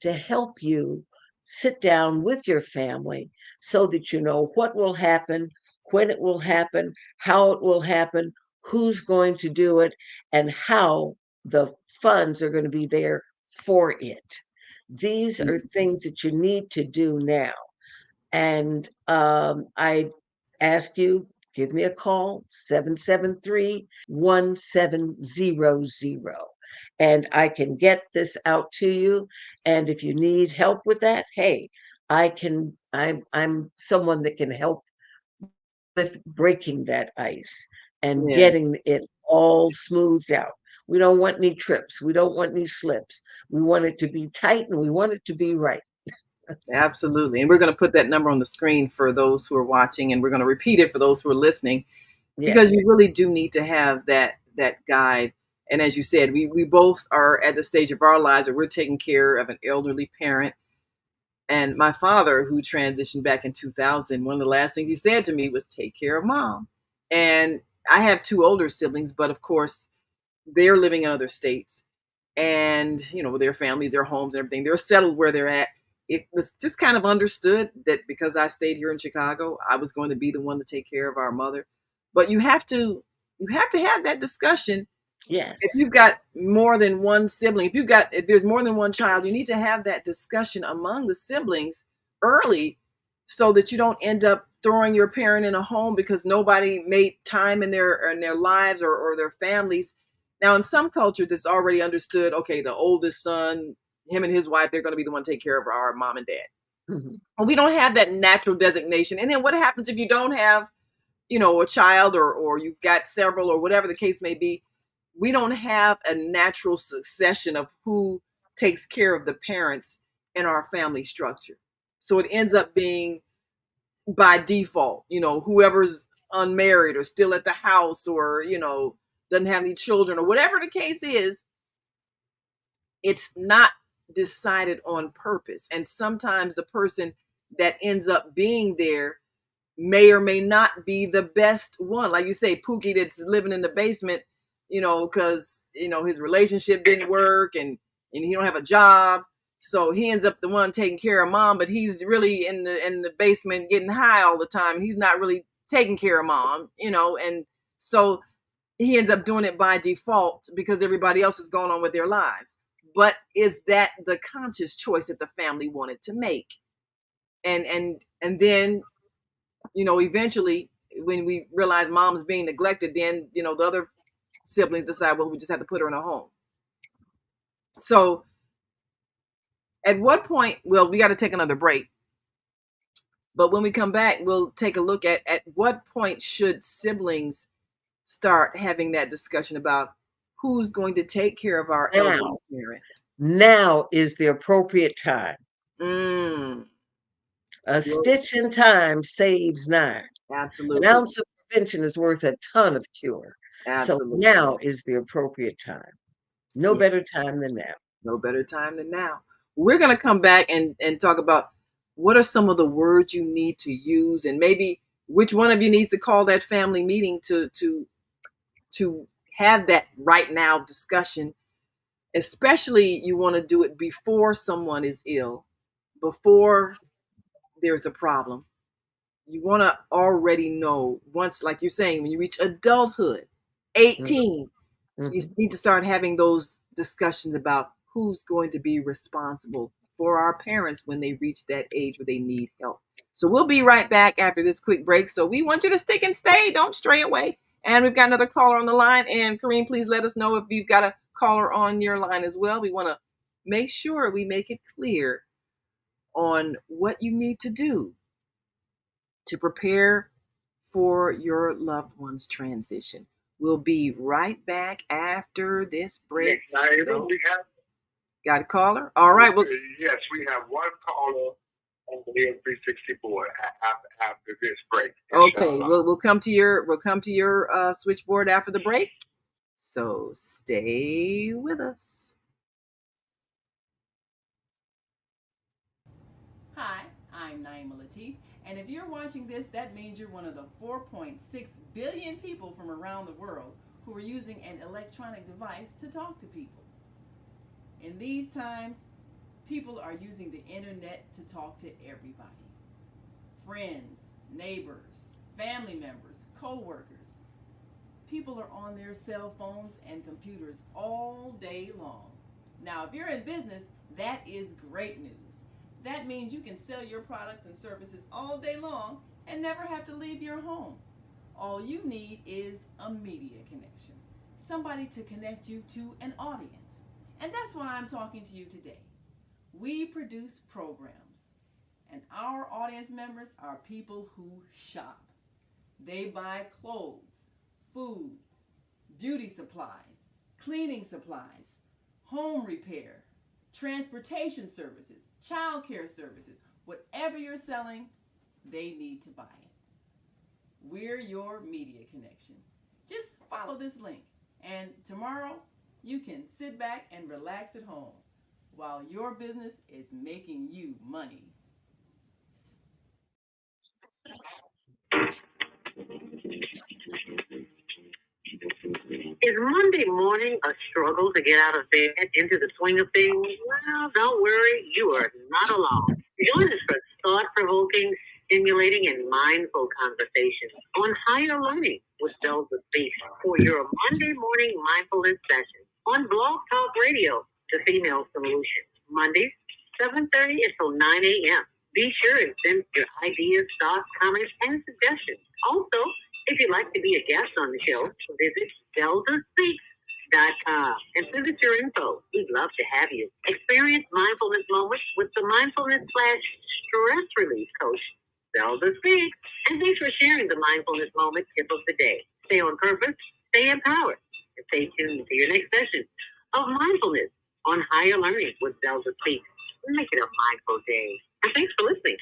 to help you sit down with your family so that you know what will happen, when it will happen, how it will happen, who's going to do it, and how the funds are going to be there for it. These are things that you need to do now. And I ask you, give me a call, 773-1700. And I can get this out to you. And if you need help with that, hey, I'm someone that can help with breaking that ice and getting it all smoothed out. We don't want any trips. We don't want any slips. We want it to be tight and we want it to be right. Absolutely. And we're going to put that number on the screen for those who are watching, and we're going to repeat it for those who are listening, because you really do need to have that guide. And as you said, we both are at the stage of our lives where we're taking care of an elderly parent. And my father, who transitioned back in 2000, one of the last things he said to me was, take care of mom. And I have two older siblings, but of course, they're living in other states. And, their families, their homes, and everything, they're settled where they're at. It was just kind of understood that because I stayed here in Chicago, I was going to be the one to take care of our mother. But you have to have that discussion. Yes. If you've got more than one sibling, if there's more than one child, you need to have that discussion among the siblings early so that you don't end up throwing your parent in a home because nobody made time in their lives or their families. Now, in some cultures, it's already understood, okay, the oldest son, him and his wife, they're going to be the one to take care of our mom and dad. Mm-hmm. Well, we don't have that natural designation. And then what happens if you don't have, a child or you've got several or whatever the case may be? We don't have a natural succession of who takes care of the parents in our family structure. So it ends up being by default, whoever's unmarried or still at the house or, doesn't have any children or whatever the case is, it's not decided on purpose. And sometimes the person that ends up being there may or may not be the best one. Like you say, Pookie that's living in the basement, because, his relationship didn't work and he don't have a job. So he ends up the one taking care of mom, but he's really in the basement getting high all the time. He's not really taking care of mom, and so he ends up doing it by default because everybody else is going on with their lives. But is that the conscious choice that the family wanted to make? And then, eventually when we realize mom's being neglected, then, the other siblings decide, well, we just have to put her in a home. So at what point, well, we got to take another break. But when we come back, we'll take a look at what point should siblings start having that discussion about who's going to take care of our elderly parent. Now is the appropriate time. A stitch in time saves 9. Absolutely. An ounce of prevention is worth a ton of cure. Absolutely. So now is the appropriate time. No better time than now. No better time than now. We're going to come back and talk about what are some of the words you need to use, and maybe which one of you needs to call that family meeting to have that right now discussion. Especially you want to do it before someone is ill, before there's a problem. You want to already know once, like you're saying, when you reach adulthood, 18, you need to start having those discussions about who's going to be responsible for our parents when they reach that age where they need help. So we'll be right back after this quick break. So we want you to stick and stay. Don't stray away. And we've got another caller on the line. And Kareem, please let us know if you've got a caller on your line as well. We want to make sure we make it clear on what you need to do to prepare for your loved one's transition. We'll be right back after this break. So, got a caller? All right. Well, yes, we have one caller on the Live 364 after this break. Okay, we'll come to your switchboard after the break. So stay with us. Hi, I'm Naima Latif, and if you're watching this, that means you're one of the 4.6 billion people from around the world who are using an electronic device to talk to people. In these times, people are using the internet to talk to everybody. Friends, neighbors, family members, co-workers. People are on their cell phones and computers all day long. Now, if you're in business, that is great news. That means you can sell your products and services all day long and never have to leave your home. All you need is a media connection, somebody to connect you to an audience. And that's why I'm talking to you today. We produce programs, and our audience members are people who shop. They buy clothes, food, beauty supplies, cleaning supplies, home repair, transportation services, child care services. Whatever you're selling, they need to buy it. We're your media connection. Just follow this link, and tomorrow you can sit back and relax at home while your business is making you money. Is Monday morning a struggle to get out of bed into the swing of things? Well, don't worry, you are not alone. Join us for thought-provoking, stimulating, and mindful conversations on higher learning with Zelda Speaks for your Monday morning mindfulness session on Blog Talk Radio, The Female Solution, Mondays, 7:30 until 9 a.m. Be sure and send your ideas, thoughts, comments, and suggestions. Also, if you'd like to be a guest on the show, visit ZeldaSpeaks.com and visit your info. We'd love to have you. Experience mindfulness moments with the mindfulness/stress relief coach, Zelda Speaks. And thanks for sharing the mindfulness moment tip of the day. Stay on purpose, stay empowered, and stay tuned to your next session of mindfulness on higher learning with Zelda Speaks. Make it a mindful day. And thanks for listening.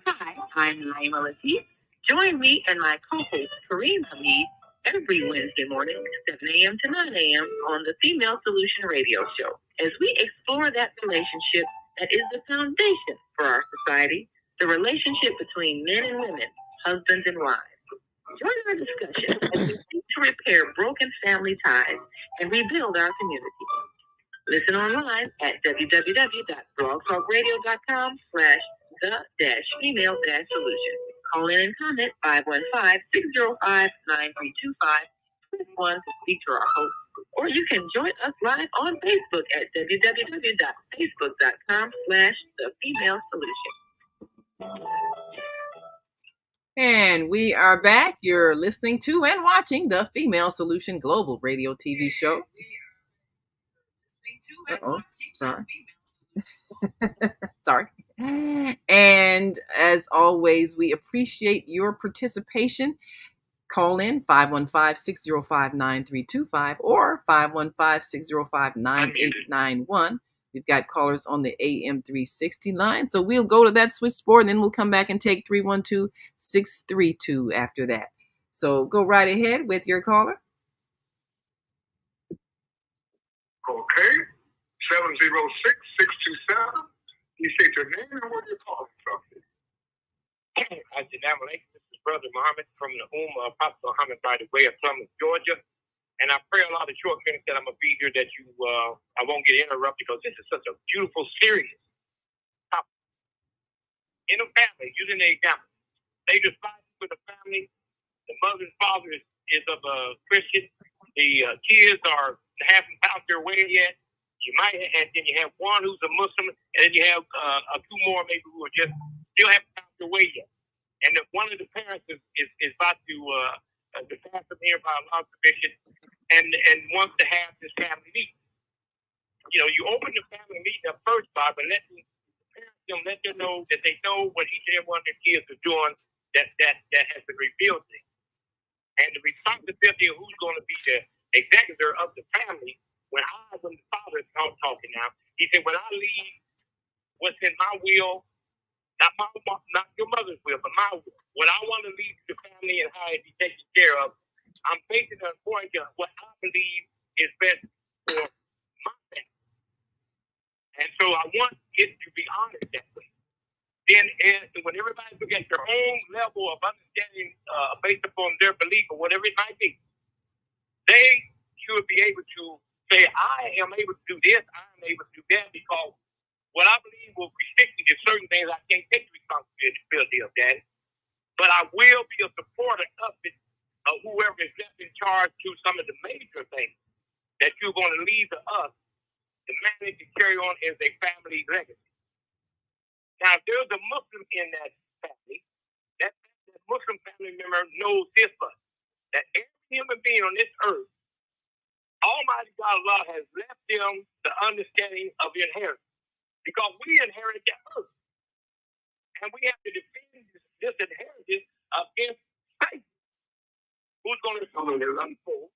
Hi, I'm Naima Latif. Join me and my co-host Kareem Hamid every Wednesday morning, 7 a.m. to 9 a.m. on the Female Solution Radio Show, as we explore that relationship that is the foundation for our society, the relationship between men and women, husbands and wives. Join our discussion as we seek to repair broken family ties and rebuild our community. Listen online at www.blogtalkradio.com/the-female-solution. Call in and comment 515-605-9325. Press 1 to speak to our host. Or you can join us live on Facebook at www.facebook.com/the-female-solution. And we are back. You're listening to and watching the Female Solution Global Radio TV show. Sorry. Sorry. And as always, we appreciate your participation. call in 515-605-9325 or 515-605-9891. We've got callers on the AM 360 line. So we'll go to that switchboard and then we'll come back and take 312-632 after that. So go right ahead with your caller. Okay. 706-627. You say your name and where you're calling from. Assalamu alaikum. This is Brother Muhammad from the of Prophet Muhammad by the way of Columbus, Georgia. And I pray a lot of short minutes that I'm going to be here that I won't get interrupted because this is such a beautiful, serious topic. In a family, using the example, they decide for the family, the mother and father is of a Christian. The kids haven't found their way yet. And then you have one who's a Muslim, and then you have two more maybe who are just still haven't found their way yet. And one of the parents is about to depart from here by Allah's permission, and wants to have this family meeting. You open the family meeting up first by let them know that they know what each and every one of their kids are doing that has been revealed to them. And the responsibility of who's going to be the executor of the family, when the father is talking now, he said, when I leave what's in my will, not your mother's will, but my will, what I want to leave to the family and how it be taken care of, I'm basing it according to what I believe is best for my family. And so I want it to be honored that way. Then when everybody gets their own level of understanding based upon their belief or whatever it might be, they should be able to say, I am able to do this, I am able to do that, because what I believe will restrict me to certain things, I can't take the responsibility of that. But I will be a supporter of it, of whoever is left in charge to some of the major things that you're going to leave to us to manage and carry on as a family legacy. Now, if there's a Muslim in that family, that Muslim family member knows this much, that every human being on this earth, Almighty God Allah has left them the understanding of inheritance. Because we inherit the earth. And we have to defend this inheritance against Satan, who's going to use people.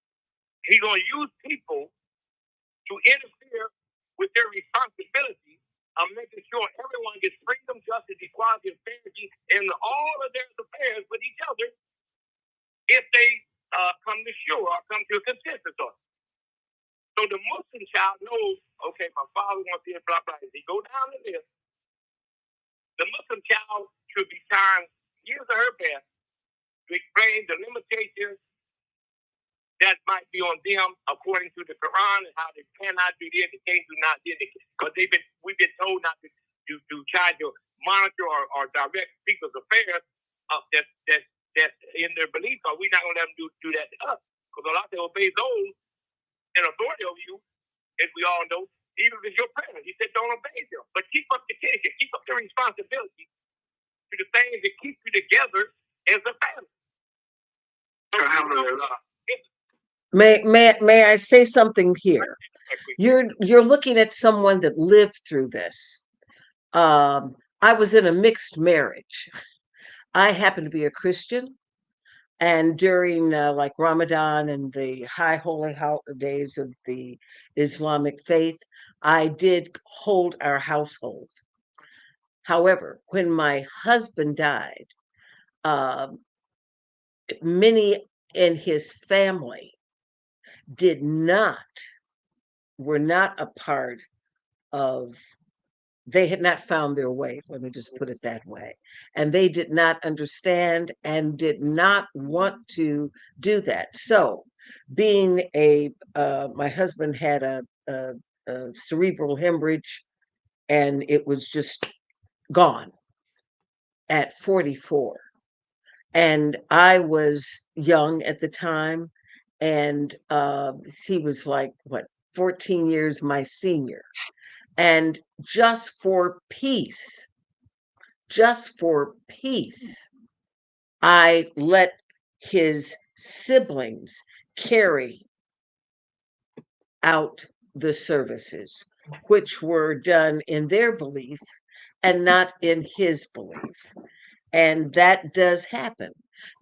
He's going to use people to interfere with their responsibility of making sure everyone gets freedom, justice, equality, and fairness in all of their affairs with each other if they come to shore or come to a consensus on it. So the Muslim child knows, okay, my father wants to blah, blah. As he go down the list, the Muslim child should be trying his or her best to explain the limitations that might be on them according to the Quran and how they cannot do this, they can't do not this, because we've been told not to try to monitor or direct people's affairs that's in their belief, because we're not going to let them do that to us. Because Allah said, obey those in authority over you, as we all know, even if it's your parents. He said, don't obey them. But keep up the kinship, keep up the responsibility to the things that keep you together as a family. So, may I say something here? You're looking at someone that lived through this. I was in a mixed marriage. I happen to be a Christian. And during like Ramadan and the high holy days of the Islamic faith, I did hold our household. However, when my husband died, many in his family were not a part of, they had not found their way, let me just put it that way. And they did not understand and did not want to do that. So being my husband had a cerebral hemorrhage, and it was just gone at 44. And I was young at the time, and he was like, 14 years my senior. And just for peace, I let his siblings carry out the services, which were done in their belief and not in his belief. And that does happen.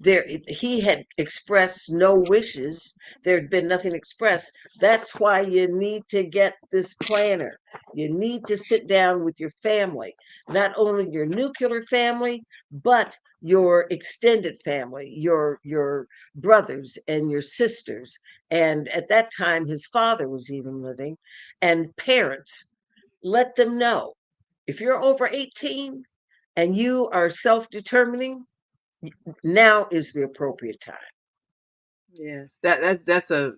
He had expressed no wishes. There had been nothing expressed. That's why you need to get this planner. You need to sit down with your family, not only your nuclear family, but your extended family, your brothers and your sisters. And at that time, his father was even living, and parents. Let them know if you're over 18 and you are self-determining, now is the appropriate time. Yes, that's a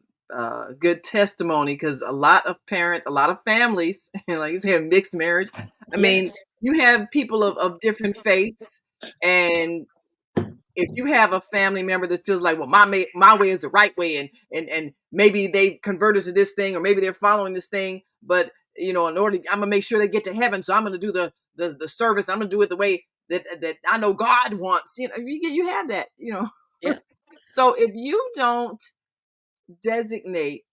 good testimony, because a lot of parents, a lot of families, and like you said, mixed marriage. I mean, Yes. you have people of different faiths, and if you have a family member that feels like, well, my way is the right way, and maybe they converted to this thing, or maybe they're following this thing, but in order, I'm gonna make sure they get to heaven, so I'm gonna do the service. I'm gonna do it the way that I know God wants. You have that. Yeah. So if you don't designate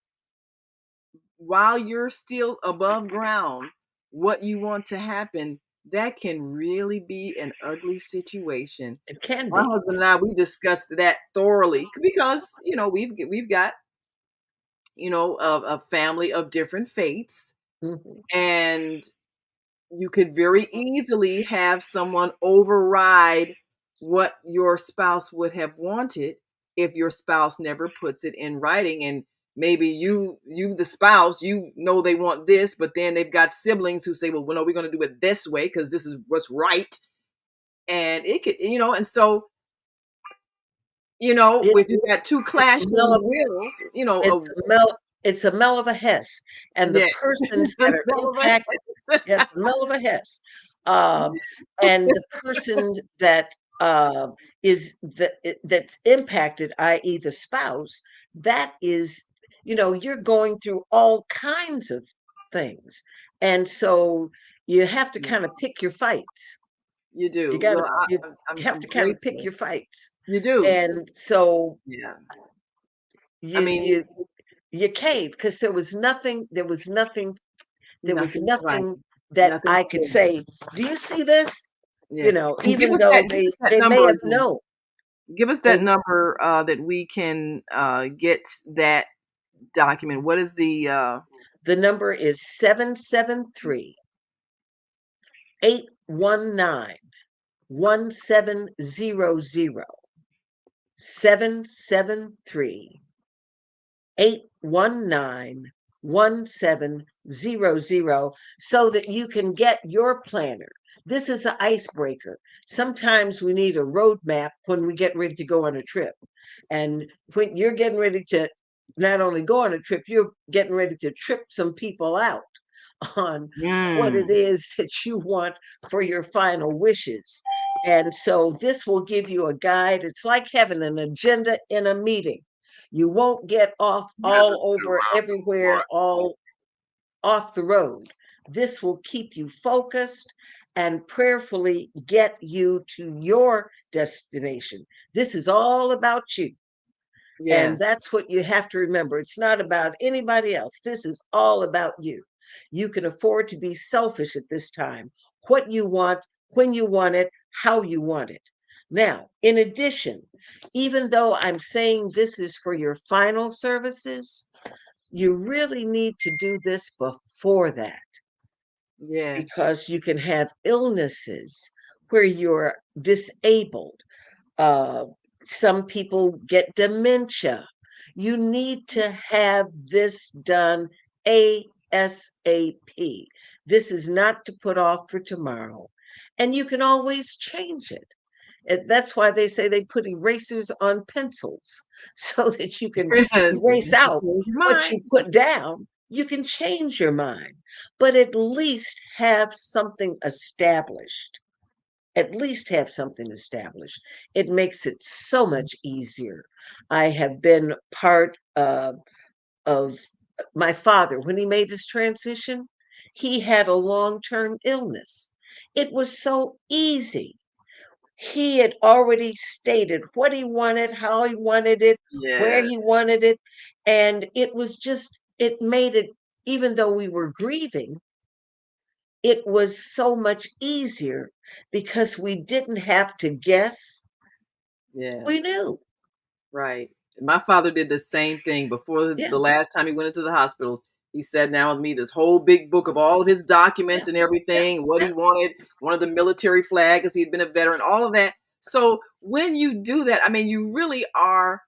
while you're still above ground what you want to happen, that can really be an ugly situation. It can My be. husband and I, we discussed that thoroughly, because we've got a family of different faiths, Mhm. and you could very easily have someone override what your spouse would have wanted if your spouse never puts it in writing. And maybe the spouse, they want this, but then they've got siblings who say, well, no, we're going to do it this way because this is what's right. And it could, and so, It, if you've got two it's a clashing smell of wills, it's a smell. It's a smell of a Hess, and the yeah. persons that are impacted. Yes, the smell of a Hess, um, and the person that that's impacted, i.e., the spouse. That is, you're going through all kinds of things, and so you have to kind of pick your fights. You You do. got to Well, you have I'm to kind of pick grateful. your fights, You do. and so Yeah. I you mean, you you cave because there was nothing right. nothing that Nothing I could stable. say, "Do you see this?" Yes. And Even though give us that they may number have again. known. Give us They that number that we can get that document. What is The number is 773-819-1700. 773 819-1700, so that you can get your planner. This is an icebreaker. Sometimes we need a roadmap when we get ready to go on a trip. And when you're getting ready to not only go on a trip, you're getting ready to trip some people out on what it is that you want for your final wishes. And so this will give you a guide. It's like having an agenda in a meeting. You won't get off all over everywhere, all off the road. This will keep you focused and prayerfully get you to your destination. This is all about you. And Yes. that's what you have to remember. It's not about anybody else. This is all about you. You can afford to be selfish at this time. What you want, when you want it, how you want it. Now, in addition, even though I'm saying this is for your final services, you really need to do this before that, Yes. because you can have illnesses where you're disabled. Uh, some people get dementia. You need to have this done ASAP. This is not to put off for tomorrow. And you can always change it. That's why they say they put erasers on pencils so that you can Yes. erase out what Mine. you put down. You can change your mind, but at least have something established. At least have something established. It makes it so much easier. I have been part of my father when he made this transition. He had a long-term illness. It was so easy. He had already stated what he wanted, how he wanted it, where he Yes. wanted it. And it made it, even though we were grieving, it was so much easier because we didn't have to guess. We Yes. knew. Right. My father did the same thing before Yeah, the last time he went into the hospital. He sat down with me, this whole big book of all of his yeah, documents and yeah. everything, what he wanted, wanted the military flag because he'd been a veteran, all of that. So when you do that, I mean, you really are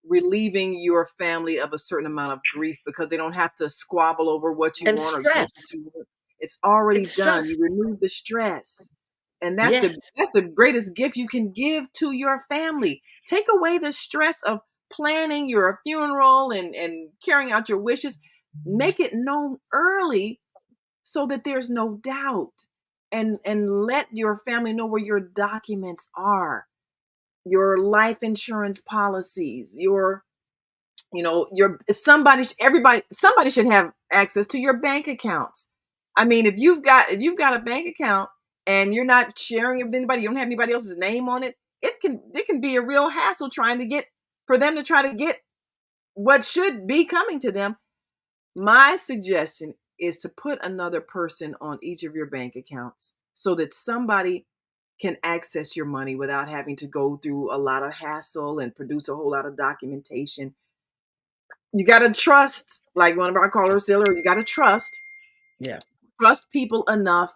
relieving your family of a certain amount of grief because they don't have to squabble over what you And want or get what stress. you want. It's already It's done. You stressful. remove the stress. And Yes. that's the greatest gift you can give to your family. Take away the stress of planning your funeral and carrying out your wishes. Make it known early so that there's no doubt. And let your family know where your documents are, your life insurance policies, your your somebody should have access to your bank accounts. I mean, if you've got a bank account and you're not sharing it with anybody, you don't have anybody else's name on it, it can be a real hassle trying to get for them to try to get what should be coming to them. My suggestion is to put another person on each of your bank accounts so that somebody can access your money without having to go through a lot of hassle and produce a whole lot of documentation. You got to trust, like one of our callers said earlier, you got to Yeah. trust people enough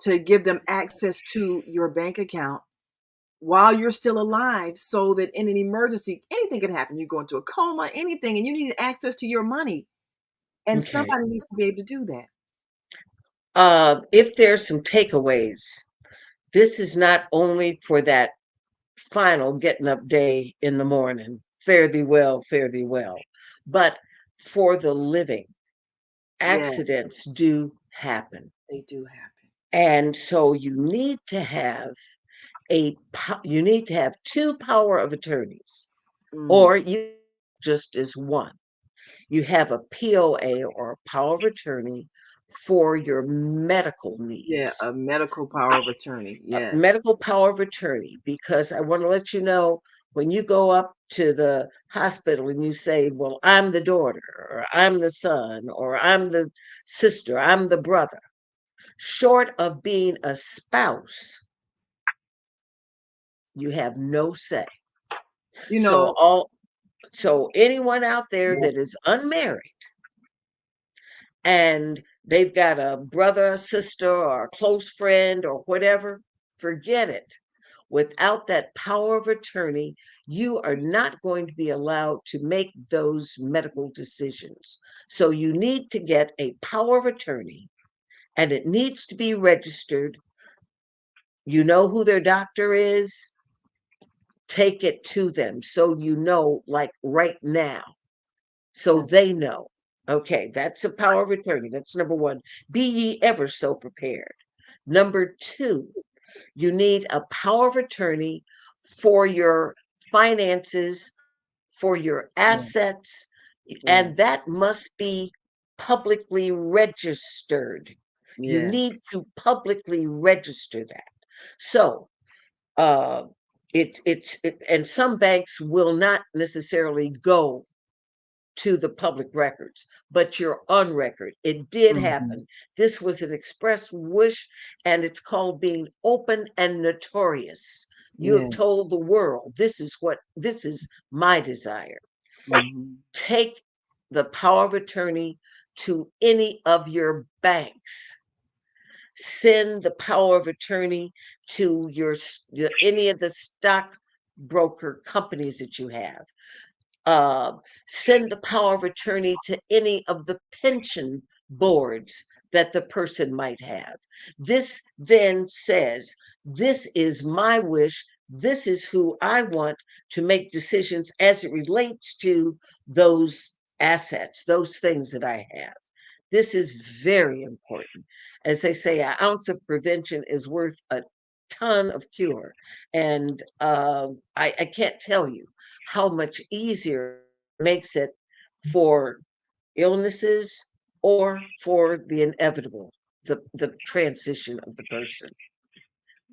to give them access to your bank account while you're still alive so that in an emergency, anything could happen. You go into a coma, anything, and you need access to your money. And Okay. somebody needs to be able to do that. If there's some takeaways, this is not only for that final getting up day in the morning, fare thee well, but for the living. Yeah, Accidents do happen. they do happen. And so you need to have two power of attorneys, Mm, or you just as one. You have a POA or a power of attorney for your medical yeah, needs. a medical power of attorney. A Yes. medical power of attorney, because I want to let you know, when you go up to the hospital and you say, well, I'm the daughter, or I'm the son, or I'm the sister, I'm the brother, short of being a spouse, you have no say. You So know, all so anyone out there that is unmarried and they've got a brother, sister, or a close friend or whatever, forget it. Without that power of attorney, you are not going to be allowed to make those medical decisions. So you need to get a power of attorney, and it needs to be registered. You know who their doctor is, take it to them so you know, like right now, so yeah, they know. Okay, that's a power of attorney. That's number one. Be ye ever so prepared. Number two, you need a power of attorney for your finances, for your yeah, assets, yeah, and that must be publicly registered. You need yes, to publicly register that. So, uh, and some banks will not necessarily go to the public records, but you're on record. It did hmm, happen. This was an express wish, and it's called being open and notorious. You have yeah, told the world, this is my desire. hmm, Take the power of attorney to any of your banks. Send the power of attorney to any of the stockbroker companies that you have. uh, Send the power of attorney to any of the pension boards that the person might have. This then says, this is my wish. This is who I want to make decisions as it relates to those assets, those things that I have. This is very important. As they say, an ounce of prevention is worth a ton of cure. And I can't tell you how much easier makes it for illnesses or for the inevitable, the transition of the person.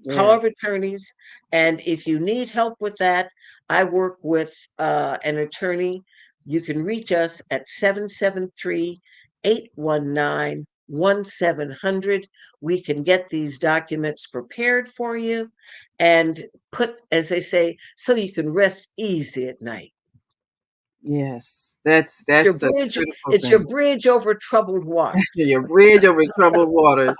Power of yes. attorneys. And if you need help with that, I work with an attorney. You can reach us at 773-819-4669. 1-700. We can get these documents prepared for you and put, as they say, so you can rest easy at night. Yes, that's Your a bridge, critical it's your thing. bridge over troubled waters. Your bridge over troubled waters.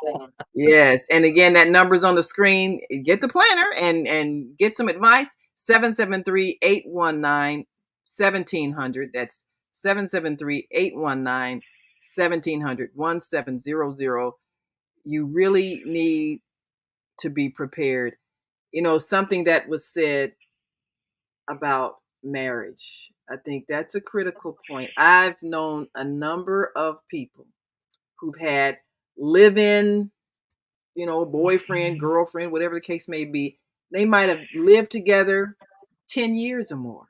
Yes, and again, that number's on the screen. Get the planner and get some advice. 773-819-1700. That's 773-819-1700. 1700. You really need to be prepared. You know, something that was said about marriage. I think that's a critical point. I've known a number of people who've had live-in, boyfriend, girlfriend, whatever the case may be. They might have lived together 10 years or more.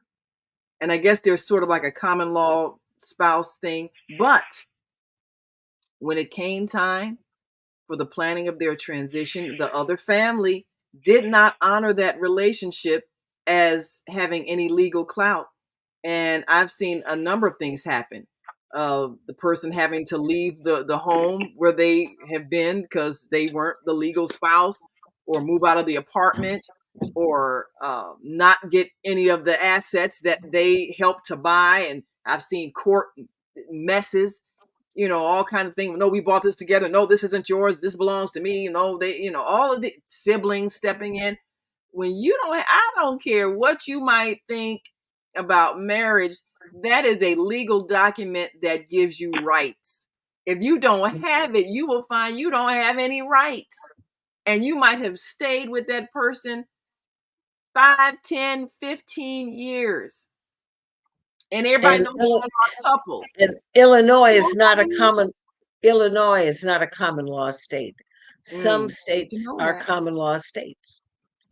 And I guess there's sort of like a common law spouse thing. But when it came time for the planning of their transition, the other family did not honor that relationship as having any legal clout. And I've seen a number of things happen. The person having to leave the home where they have been because they weren't the legal spouse, or move out of the apartment, or not get any of the assets that they helped to buy. And I've seen court messes, all kinds of things. No, we bought this together. No, this isn't yours. This belongs to me. All of the siblings stepping in. When I don't care what you might think about marriage, that is a legal document that gives you rights. If you don't have it, you will find you don't have any rights. And you might have stayed with that person 5, 10, 15 years. And everybody And, knows you are a couple. and Illinois is not a common law state. Some states are common law states.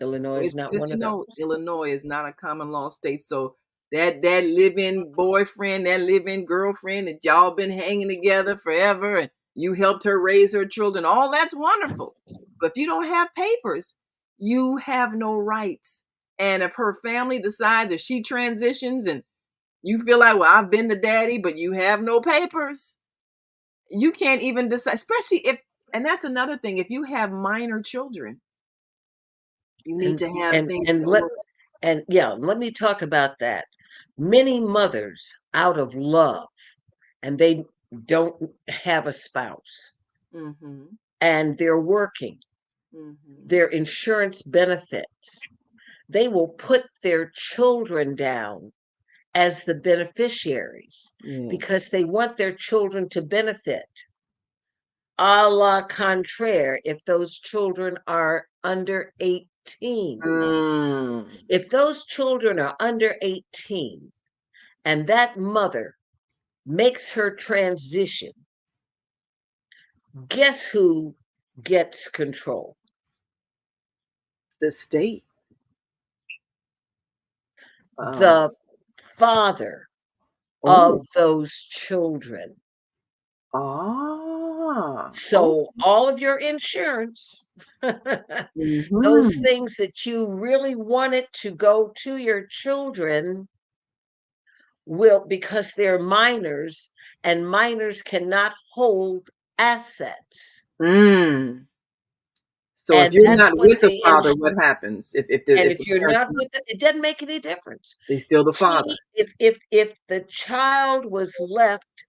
Illinois is It's not good one to of know those. Illinois is not a common law state. So that live-in boyfriend, that live-in girlfriend, that y'all been hanging together forever, and you helped her raise her children, all that's wonderful. But if you don't have papers, you have no rights. And if her family decides, if she transitions and you feel like, well, I've been the daddy, but you have no papers, you can't even decide, especially if, and that's another thing, if you have minor children, you need to have things. Let me talk about that. Many mothers, out of love, and they don't have a spouse, and they're working, their insurance benefits, they will put their children down as the beneficiaries because they want their children to benefit. A la contraire, if those children are under 18. If those children are under 18 and that mother makes her transition, guess who gets control? The state. The father of those children. So all of your insurance, those things that you really wanted to go to your children, will, because they're minors, and minors cannot hold assets. So if you're not with the father, what happens? If you're not with it doesn't make any difference. They still the father. If the child was left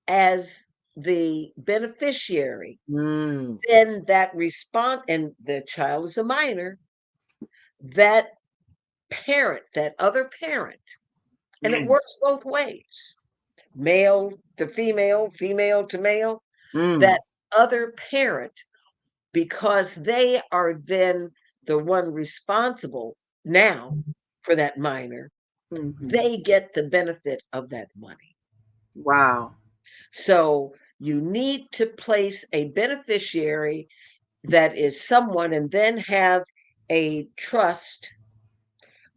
as the beneficiary, then that and the child is a minor, that parent, that other parent, and it works both ways, male to female, female to male, that other parent, because they are then the one responsible now for that minor, they get the benefit of that money. Wow. So you need to place a beneficiary that is someone, and then have a trust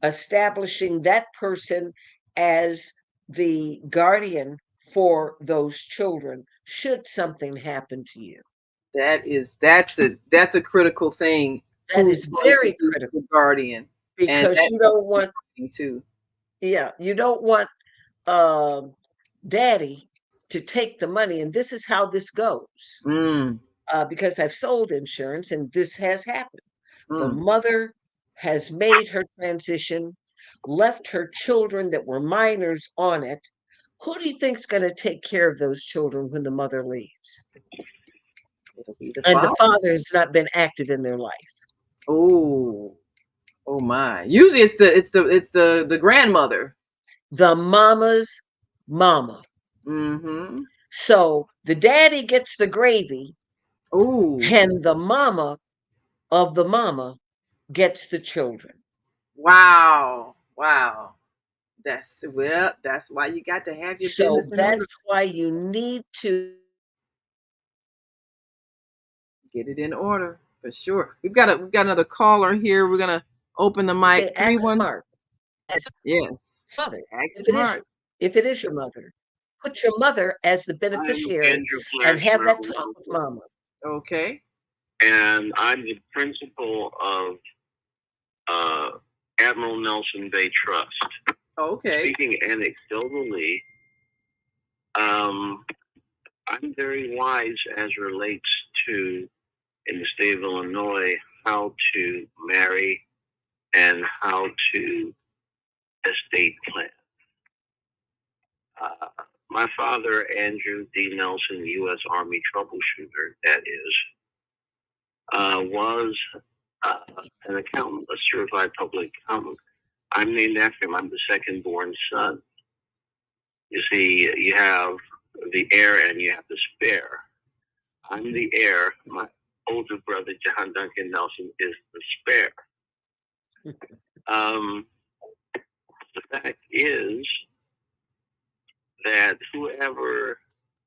establishing that person as the guardian for those children should something happen to you. That's a critical thing. That is very critical. The guardian, because you don't want too. Yeah, you don't want daddy to take the money. And this is how this goes. Because I've sold insurance and this has happened. The mother has made her transition, left her children that were minors on it. Who do you think's going to take care of those children when the mother leaves? It'll be the And the father. father has not been active in their life. Oh my. Usually it's the grandmother. The mama's mama. Mm-hmm. So the daddy gets the gravy. Oh. And the mama of the mama gets the children. Wow. That's why you got to have your So business in order. that's why you need to Get it in order for sure. We've got another caller here. We're gonna open the mic. act smart. Yes. Mother, Act if it is your mother, put your mother as the beneficiary and have that talk with mama. Okay. And I'm the principal of Admiral Nelson Bay Trust. Okay. Speaking anecdotally, I'm very wise as relates to, in the state of Illinois, how to marry and how to estate plan. My father, Andrew D. Nelson, U.S. Army troubleshooter, that is, was an accountant, a certified public accountant. I'm named after him. I'm the second born son. You see, you have the heir and you have the spare. I'm the heir. My older brother, John Duncan Nelson, is the spare. The fact is that whoever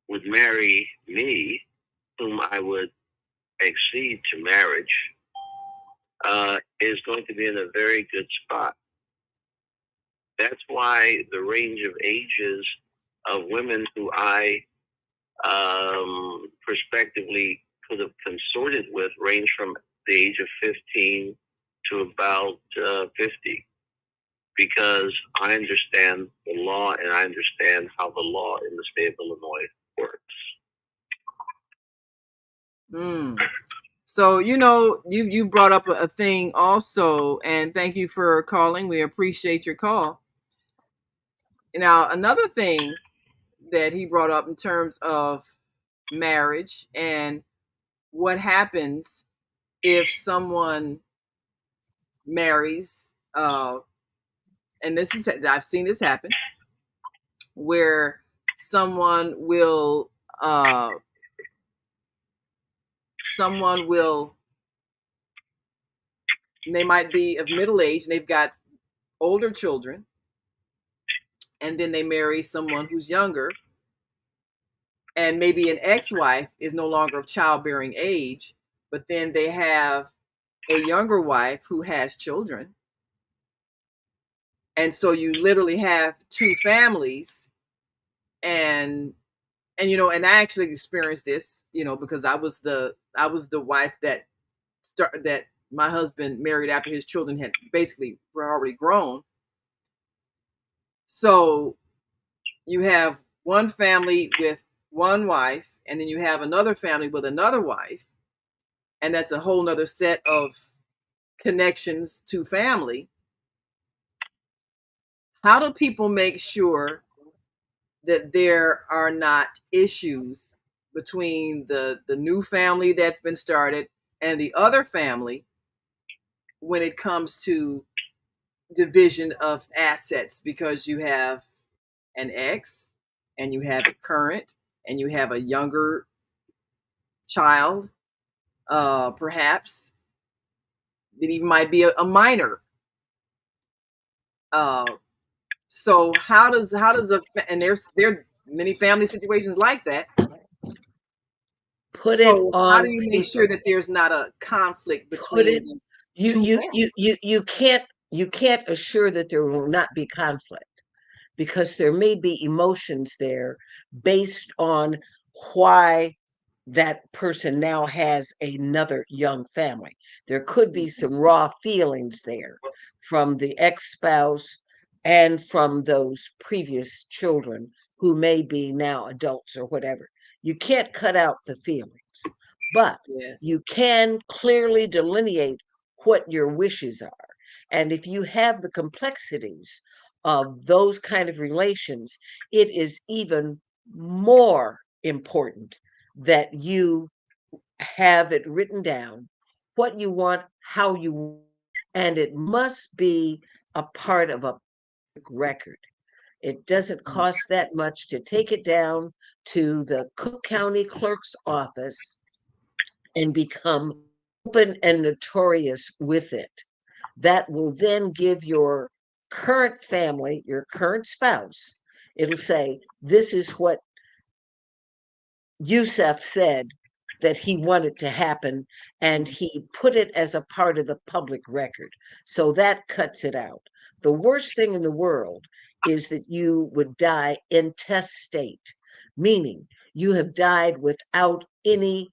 would marry me, whom I would accede to marriage, is going to be in a very good spot. That's why the range of ages of women who I prospectively could have consorted with range from the age of 15 to about 50, because I understand the law and I understand how the law in the state of Illinois works. So, you brought up a thing also, and thank you for calling. We appreciate your call. Now, another thing that he brought up in terms of marriage and what happens if someone marries, and I've seen this happen, where someone will they might be of middle age and they've got older children, and then they marry someone who's younger, and maybe an ex-wife is no longer of childbearing age, but then they have a younger wife who has children. And so you literally have two families, and and I actually experienced this, because I was the wife that my husband married after his children had basically were already grown. So you have one family with one wife, and then you have another family with another wife, and that's a whole nother set of connections to family. How do people make sure that there are not issues between the new family that's been started and the other family when it comes to division of assets, because you have an ex and you have a current and you have a younger child, perhaps that even might be a minor. So how does and there are many family situations like that. Put it on. How do you make sure that there's not a conflict between you can't assure that there will not be conflict, because there may be emotions there based on why that person now has another young family. There could be some raw feelings there from the ex-spouse and from those previous children who may be now adults or whatever. You can't cut out the feelings, but Yes. you can clearly delineate what your wishes are. And if you have the complexities of those kind of relations, it is even more important that you have it written down what you want, how you want, and it must be a part of a record. It doesn't cost that much to take it down to the Cook County Clerk's office and become open and notorious with it. That will then give your current family, your current spouse, it'll say, this is what Yusuf said that he wanted to happen, and he put it as a part of the public record. So that cuts it out. The worst thing in the world is that you would die intestate, meaning you have died without any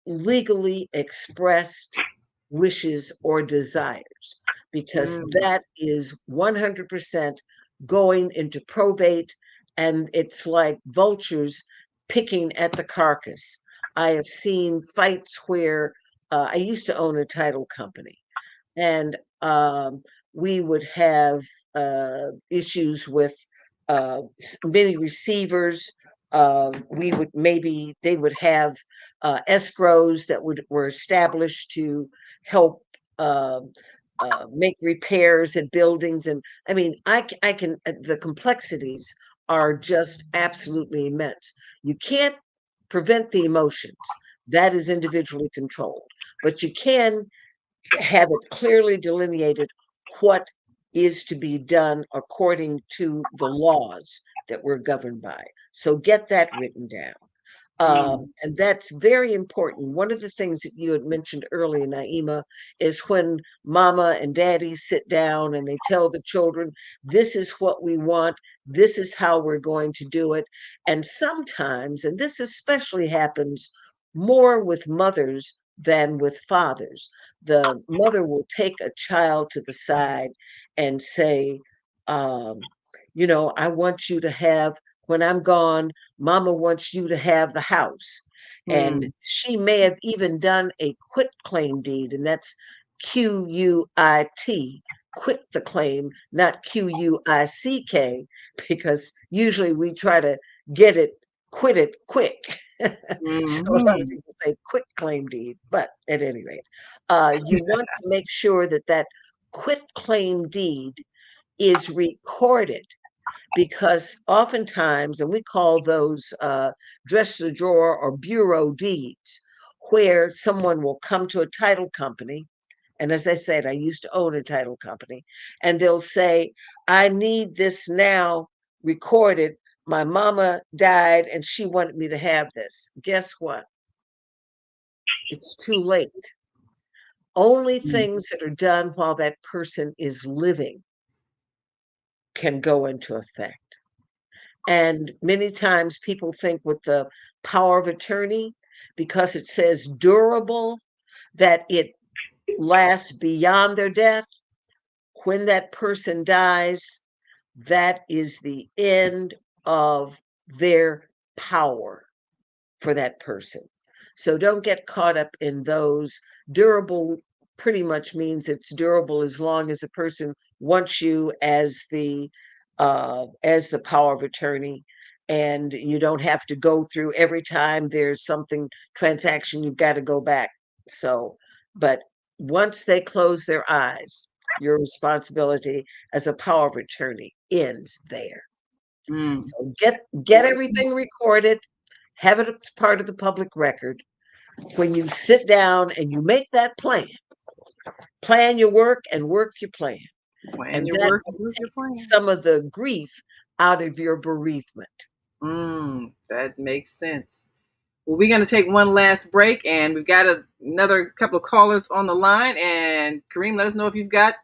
legally expressed wishes or desires, because that is 100% going into probate, and it's like vultures picking at the carcass. I have seen fights where I used to own a title company, and we would have issues with many receivers. We would maybe they would have escrows that were established to help make repairs at buildings, and I mean, I can the complexities are just absolutely immense. You can't prevent the emotions; that is individually controlled, but you can have it clearly delineated what is to be done according to the laws that we're governed by. So get that written down. And that's very important. One of the things that you had mentioned earlier, Naima, is when mama and daddy sit down and they tell the children, this is what we want, this is how we're going to do it. And sometimes, and this especially happens more with mothers than with fathers, the mother will take a child to the side and say, um, I want you to have, when I'm gone, mama wants you to have the house. And she may have even done a quit claim deed, and that's QUIT, quit the claim, not QUICK, because usually we try to get it, quit it quick. So a lot of people say quit claim deed, but at any rate, you want to make sure that that quit claim deed is recorded, because oftentimes, and we call those dresser drawer or bureau deeds, where someone will come to a title company. And as I said, I used to own a title company, and they'll say, I need this now recorded. My mama died and she wanted me to have this. Guess what? It's too late. Only things that are done while that person is living can go into effect. And many times people think with the power of attorney, because it says durable, that it lasts beyond their death. When that person dies, that is the end of their power for that person. So don't get caught up in those. Durable pretty much means it's durable as long as the person wants you as the power of attorney, and you don't have to go through every time there's something transaction you've got to go back. So, but once they close their eyes, your responsibility as a power of attorney ends there. So get everything recorded, have it as part of the public record. When you sit down and you make that plan your work and work your plan. Plan And your that work will and work your take plan. some of the grief out of your bereavement. That makes sense. Well, we're going to take one last break, and we've got another couple of callers on the line. And Kareem, let us know if you've got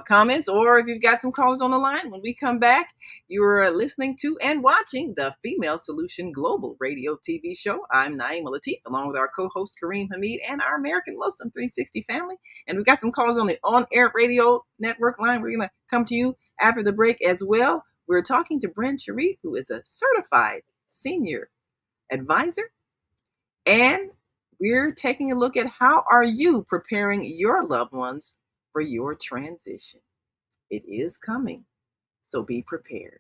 comments or if you've got some callers on the line. When we come back, you're listening to and watching the Female Solution Global Radio TV show. I'm Naima Latif, along with our co-host Kareem Hamid and our American Muslim 360 family. And we've got some callers on the on-air radio network line. We're going to come to you after the break as well. We're talking to Brenda Sheriff, who is a certified senior advisor, and we're taking a look at how are you preparing your loved ones for your transition. It is coming, so be prepared.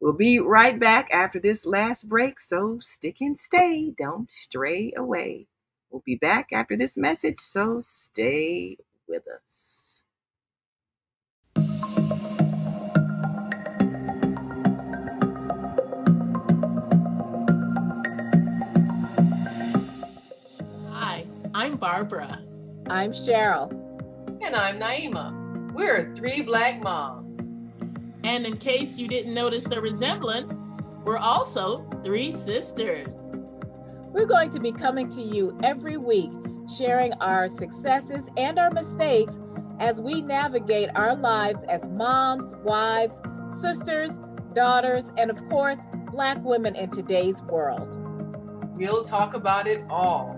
We'll be right back after this last break, so stick and stay. Don't stray away. We'll be back after this message, so stay with us. Hi, I'm Barbara. I'm Cheryl. And I'm Naima. We're three Black moms. And in case you didn't notice the resemblance, we're also three sisters. We're going to be coming to you every week, sharing our successes and our mistakes as we navigate our lives as moms, wives, sisters, daughters, and of course, Black women in today's world. We'll talk about it all: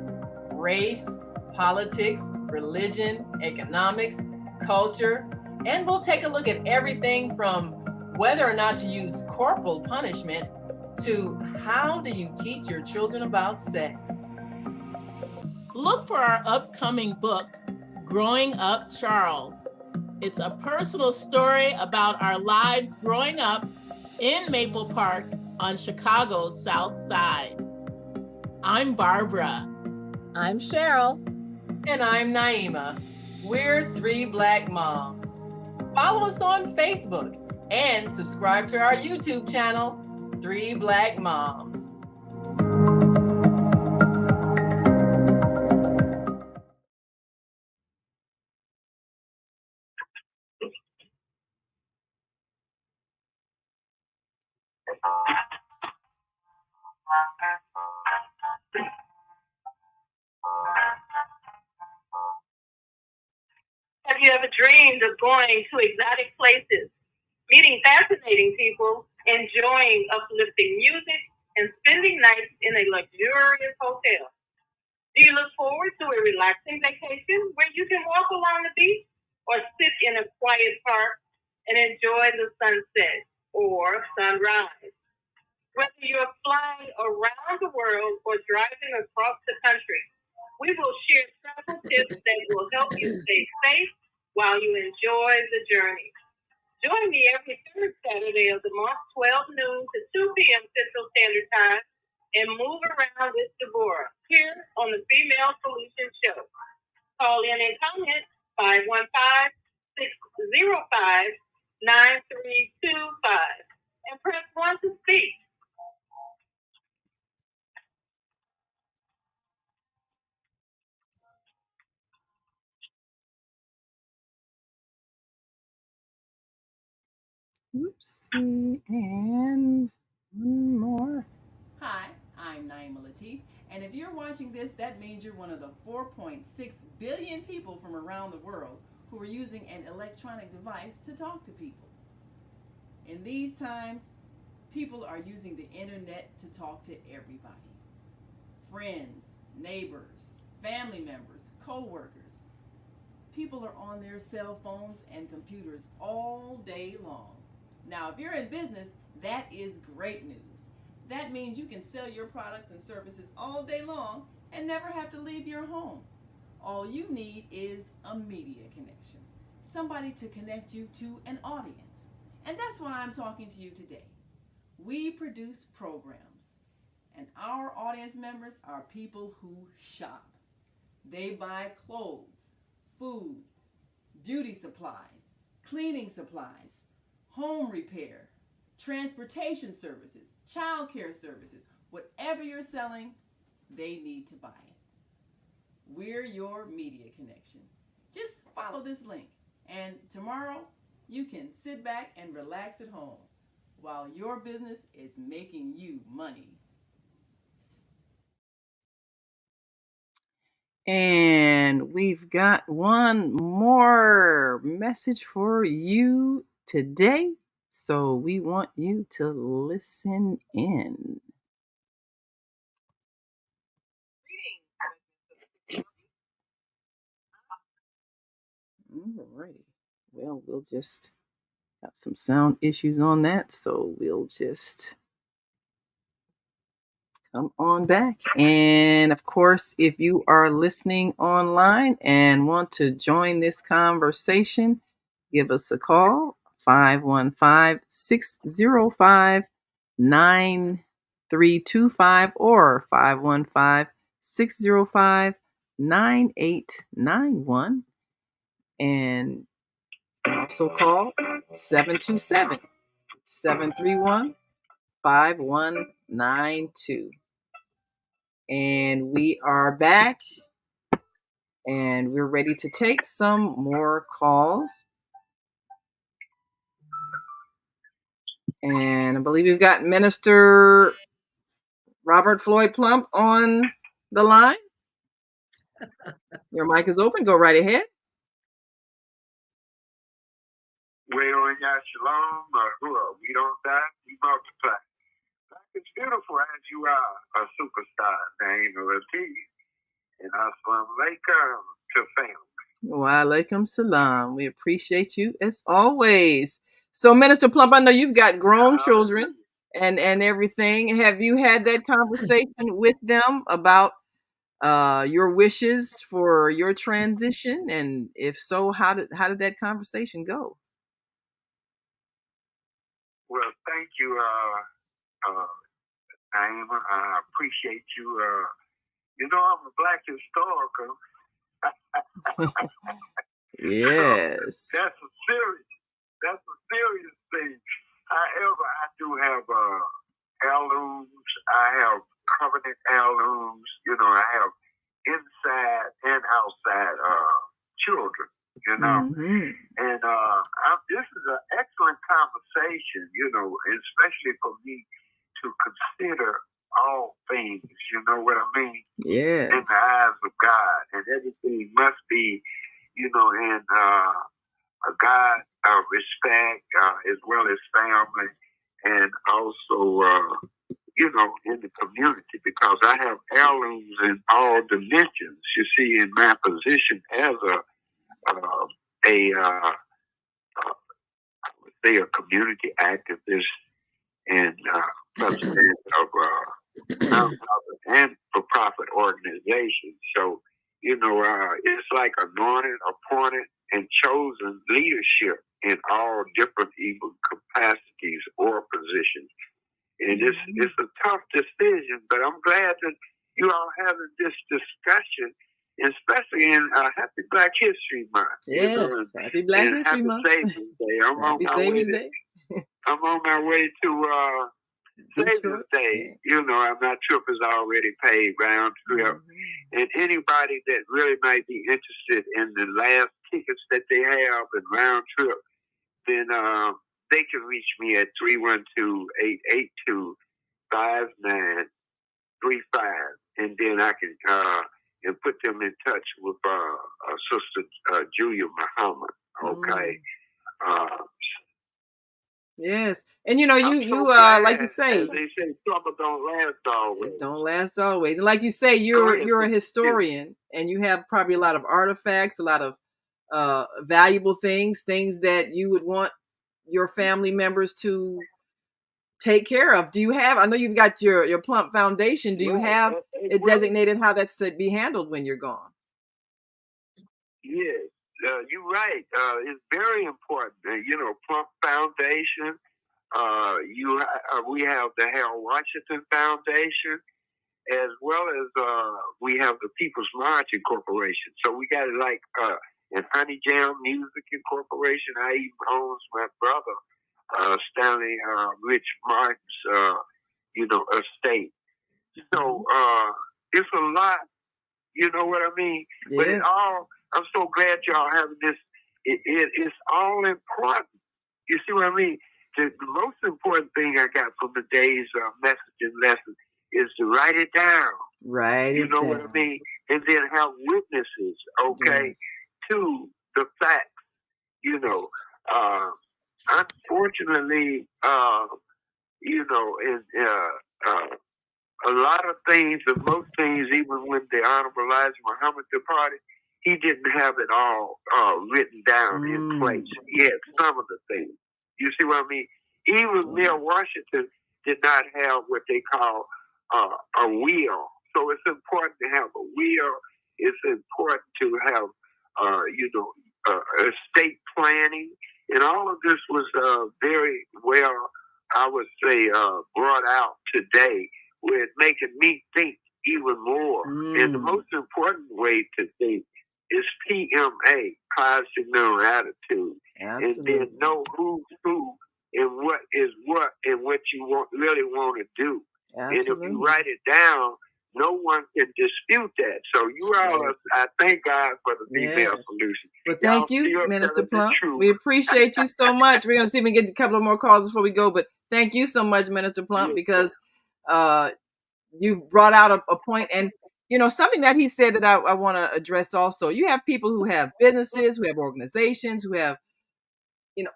race, politics, religion, economics, culture, and we'll take a look at everything from whether or not to use corporal punishment to how do you teach your children about sex. Look for our upcoming book, Growing Up Charles. It's a personal story about our lives growing up in Maple Park on Chicago's South Side. I'm Barbara. I'm Cheryl. And I'm Naima. We're three Black moms. Follow us on Facebook and subscribe to our YouTube channel, Three Black Moms. Have you ever dreamed of going to exotic places, meeting fascinating people, enjoying uplifting music, and spending nights in a luxurious hotel? Do you look forward to a relaxing vacation where you can walk along the beach or sit in a quiet park and enjoy the sunset or sunrise? Whether you're flying around the world or driving across the country, we will share travel tips that will help you stay safe while you enjoy the journey. Join me every third Saturday of the month, 12 noon to 2 p.m. Central Standard Time, and move around with Deborah here on the Female Solution Show. Call in and comment 515-605-9325 and press 1 to speak. Oopsie, and one more. Hi, I'm Naima Latif, and if you're watching this, that means you're one of the 4.6 billion people from around the world who are using an electronic device to talk to people. In these times, people are using the internet to talk to everybody. Friends, neighbors, family members, co-workers. People are on their cell phones and computers all day long. Now, if you're in business, that is great news. That means you can sell your products and services all day long and never have to leave your home. All you need is a media connection, somebody to connect you to an audience. And that's why I'm talking to you today. We produce programs, and our audience members are people who shop. They buy clothes, food, beauty supplies, cleaning supplies, home repair, transportation services, child care services. Whatever you're selling, they need to buy it. We're your media connection. Just follow this link, and tomorrow you can sit back and relax at home while your business is making you money. And we've got one more message for you today. So we want you to listen in. Alrighty. Well, we'll just Got some sound issues on that, so we'll just come on back. And of course, if you are listening online and want to join this conversation, give us a call, 515-605-9325 or 515-605-9891. And also call 727-731-5192. And we are back, and we're ready to take some more calls. And I believe we've got Minister Robert Floyd Plump on the line. Your mic is open. Go right ahead. Well, yeah, shalom. We don't die, we multiply. It's beautiful as you are a superstar named Latif. And assalamu alaikum to family. Wa alaikum salam. We appreciate you as always. So, Minister Plump, I know you've got grown children and everything. Have you had that conversation with them about your wishes for your transition? And if so, how did that conversation go? Well, thank you, Naima. I appreciate you. You know, I'm a black historical. Yes. So that's a serious thing. However, I do have heirlooms. I have covenant heirlooms. You know, I have inside and outside children. You know, and this is an excellent conversation. You know, especially for me to consider all things. You know what I mean? Yeah. In the eyes of God, and everything must be, you know, in a God respect as well as family, and also, you know, in the community, because I have heirlooms in all dimensions. You see, in my position as I would say a community activist and president of nonprofit and for-profit organizations. So, you know, it's like anointed, appointed, and chosen leadership in all different even capacities or positions. And it's a tough decision, but I'm glad that you all having this discussion, especially in Happy Black History Month. Yes, you know, Happy Black History Month. Happy Savings Day. Happy Savings Day. I'm on my way to Savings Day. You know, my trip is already paid, round trip. And anybody that really might be interested in the last tickets that they have and round trip, then they can reach me at 312-882-5935, and then I can and put them in touch with Sister Julia Muhammad. Okay. Yes, and you know, you like you say, they say, trouble don't last always. It don't last always, and like you say, you're a historian, and you have probably a lot of artifacts, a lot of valuable things that you would want your family members to take care of. Do you have? I know you've got your Plump Foundation. Do you have it designated how that's to be handled when you're gone? Yes, you're right. It's very important. You know, Plump Foundation. We have the Harold Washington Foundation, as well as we have the People's Marching Corporation. So we got it like and Honey Jam Music Incorporation. I even owns my brother Stanley Rich Martin's you know, estate. So it's a lot. You know what I mean? Yeah. But it all. I'm so glad y'all having this. It's all important. You see what I mean? The most important thing I got from today's message and lesson is to write it down. You know what I mean? And then have witnesses, okay, to the facts. You know, unfortunately, you know, a lot of things, and most things, even when the Honorable Elijah Muhammad departed, he didn't have it all written down in place. He had some of the things. You see what I mean? Even Mayor Washington did not have what they call a will. So it's important to have a will. It's important to have, estate planning. And all of this was very well, I would say, brought out today, where it's making me think even more. And the most important way to think is PMA, positive mental attitude. Absolutely. And then know who's who and what is what and what you really want to do. Absolutely. And if you write it down, no one can dispute that. So you all, I thank God for the female solution. Well, thank Y'all you, still Minister telling the Plump. truth. We appreciate you so much. We're going to see if we can get a couple of more calls before we go, but thank you so much, Minister Plump, because you brought out a point. And, something that he said that I want to address also. You have people who have businesses, who have organizations, who have,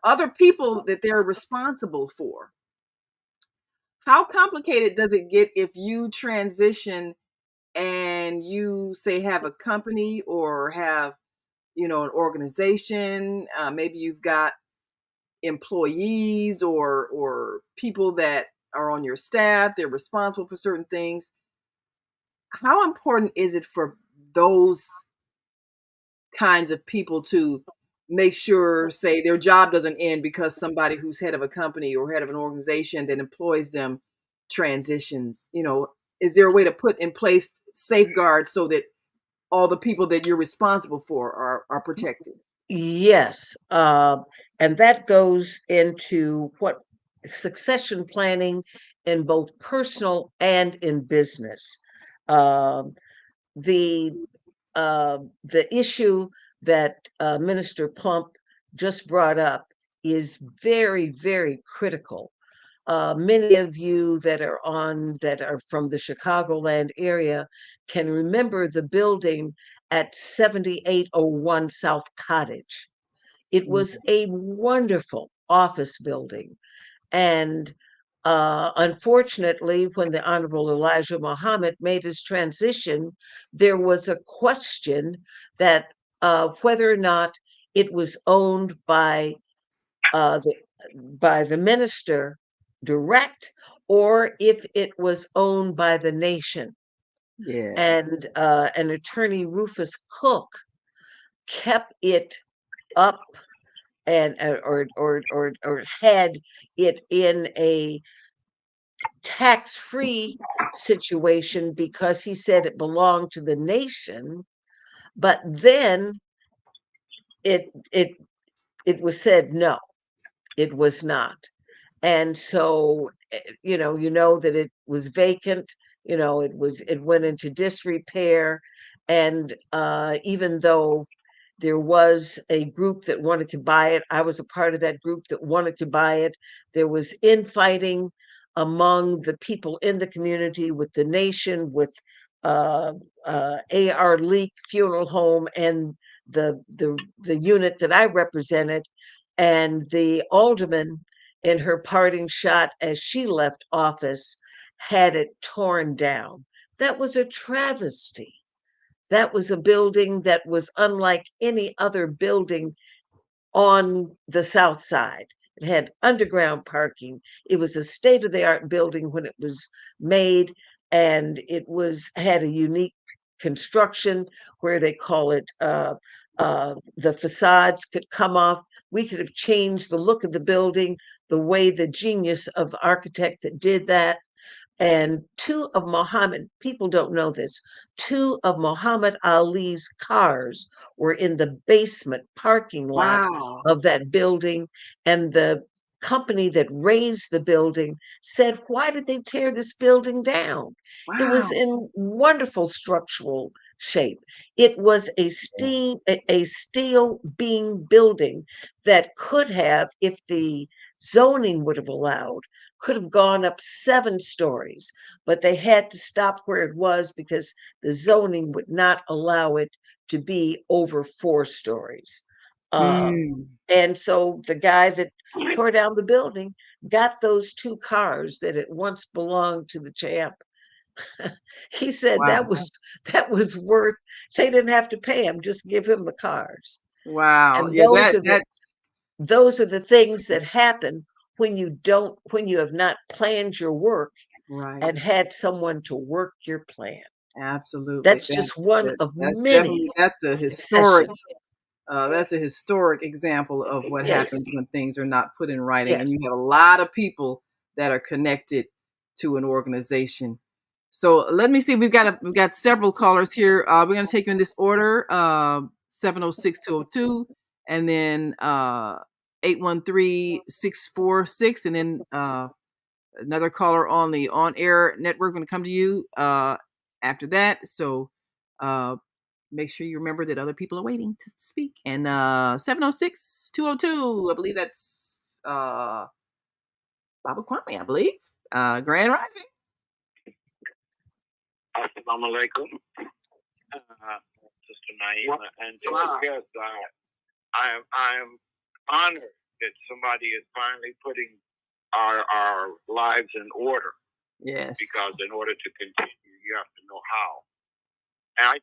other people that they're responsible for. How complicated does it get if you transition and you say have a company or have, an organization? Maybe you've got employees or people that are on your staff. They're responsible for certain things. How important is it for those kinds of people to make sure, say, their job doesn't end because somebody who's head of a company or head of an organization that employs them transitions? Is there a way to put in place safeguards so that all the people that you're responsible for are protected? Yes. And that goes into what succession planning in both personal and in business. Um, the issue that Minister Plump just brought up is very, very critical. Many of you that are from the Chicagoland area can remember the building at 7801 South Cottage. It was a wonderful office building. And unfortunately, when the Honorable Elijah Muhammad made his transition, there was a question that whether or not it was owned by the minister direct, or if it was owned by the nation. Yes. And an attorney, Rufus Cook, kept it up and or had it in a tax-free situation because he said it belonged to the nation. But then it was said no, it was not. And so you know that it was vacant. It went into disrepair. And even though there was a group that wanted to buy it, I was a part of that group that wanted to buy it. There was infighting among the people in the community, with the nation, with A.R. Leak Funeral Home, and the unit that I represented. And the alderman, in her parting shot as she left office, had it torn down. That was a travesty. That was a building that was unlike any other building on the South Side. It had underground parking. It was a state-of-the-art building when it was made, and it had a unique construction where they call it the facades could come off. We could have changed the look of the building, the way the genius of the architect that did that. And people don't know this, two of Muhammad Ali's cars were in the basement parking lot Wow. of that building. And the company that raised the building said, why did they tear this building down? It was Wow. in wonderful structural shape. It was a steel beam building that could have, if the zoning would have allowed, could have gone up 7 stories, but they had to stop where it was because the zoning would not allow it to be over 4 stories. And so the guy that tore down the building got those 2 cars that at once belonged to the champ. He said Wow. that was worth, they didn't have to pay him, just give him the cars. Wow. And Yeah, those are that those are the things that happen when you have not planned your work Right. and had someone to work your plan. Absolutely. That's just one of That's many definitely that's a historic succession. that's a historic example of what Yes, happens when things are not put in writing, and yes. you have a lot of people that are connected to an organization. So let me see. We've got several callers here. We're going to take you in this order: 706-202, and then 813-646, and then another caller on the on-air network going to come to you after that. So make sure you remember that other people are waiting to speak. And 706-202, I believe that's Baba Kwame, I believe. Grand Rising. Assalamu alaikum, Sister Naima. And yes, I am honored that somebody is finally putting our lives in order. Yes. Because in order to continue, you have to know how. And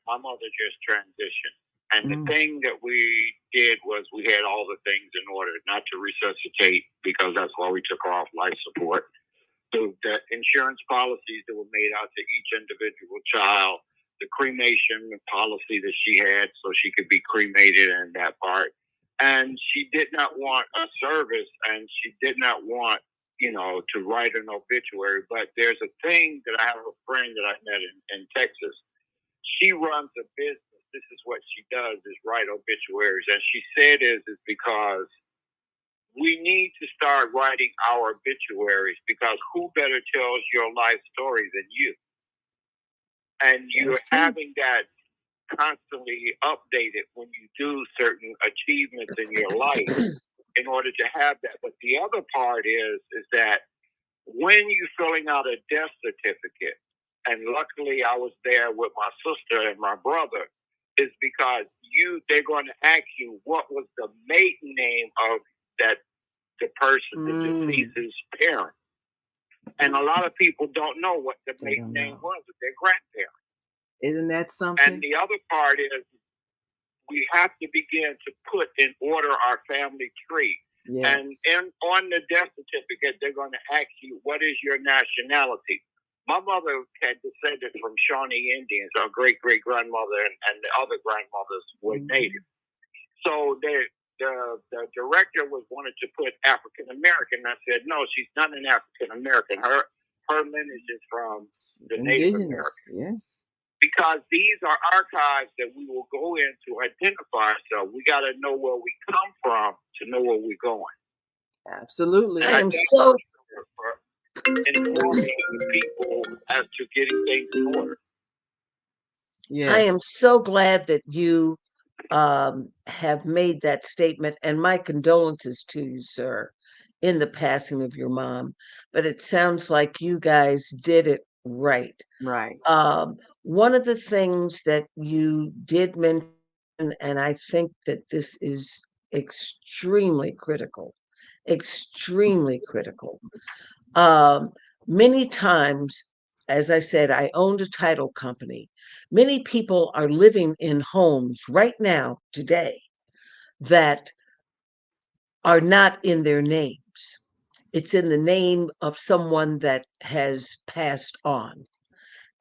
my mother just transitioned. And the thing that we did was we had all the things in order, not to resuscitate, because that's why we took her off life support. So the insurance policies that were made out to each individual child, the cremation policy that she had so she could be cremated in that part. And she did not want a service, and she did not want, to write an obituary. But there's a thing that I have a friend that I met in Texas. She runs a business. This is what she does, is write obituaries. And she said is because we need to start writing our obituaries, because who better tells your life story than you? And you're having that constantly updated when you do certain achievements in your life in order to have that. But the other part is that when you're filling out a death certificate, and luckily I was there with my sister and my brother, is because they're going to ask you what was the maiden name of the person, the deceased's parent. And a lot of people don't know what the maiden name was of their grandparent. Isn't that something? And the other part is we have to begin to put in order our family tree. Yes. And on the death certificate, they're going to ask you, what is your nationality? My mother had descended from Shawnee Indians. Our great-great-grandmother and the other grandmothers were Native. So the director wanted to put African American. I said, no, she's not an African American. Her lineage is from the Native American. Yes. Because these are archives that we will go in to identify ourselves. We got to know where we come from to know where we're going. Absolutely. I am so informing people as to getting things in order. Yes. I am so glad that you have made that statement, and my condolences to you, sir, in the passing of your mom. But it sounds like you guys did it right. Right. One of the things that you did mention, and I think that this is extremely critical, many times, as I said, I owned a title company. Many people are living in homes right now, today, that are not in their names. It's in the name of someone that has passed on.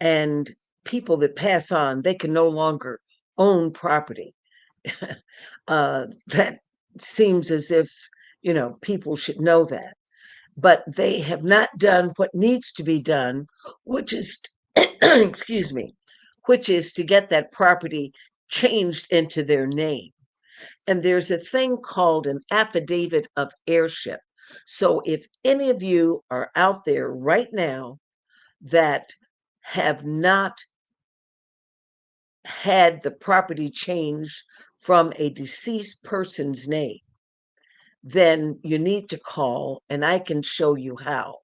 And people that pass on, they can no longer own property. That seems as if, people should know that. But they have not done what needs to be done, which is, excuse me, which is to get that property changed into their name. And there's a thing called an affidavit of heirship. So if any of you are out there right now that have not had the property changed from a deceased person's name, then you need to call and I can show you how.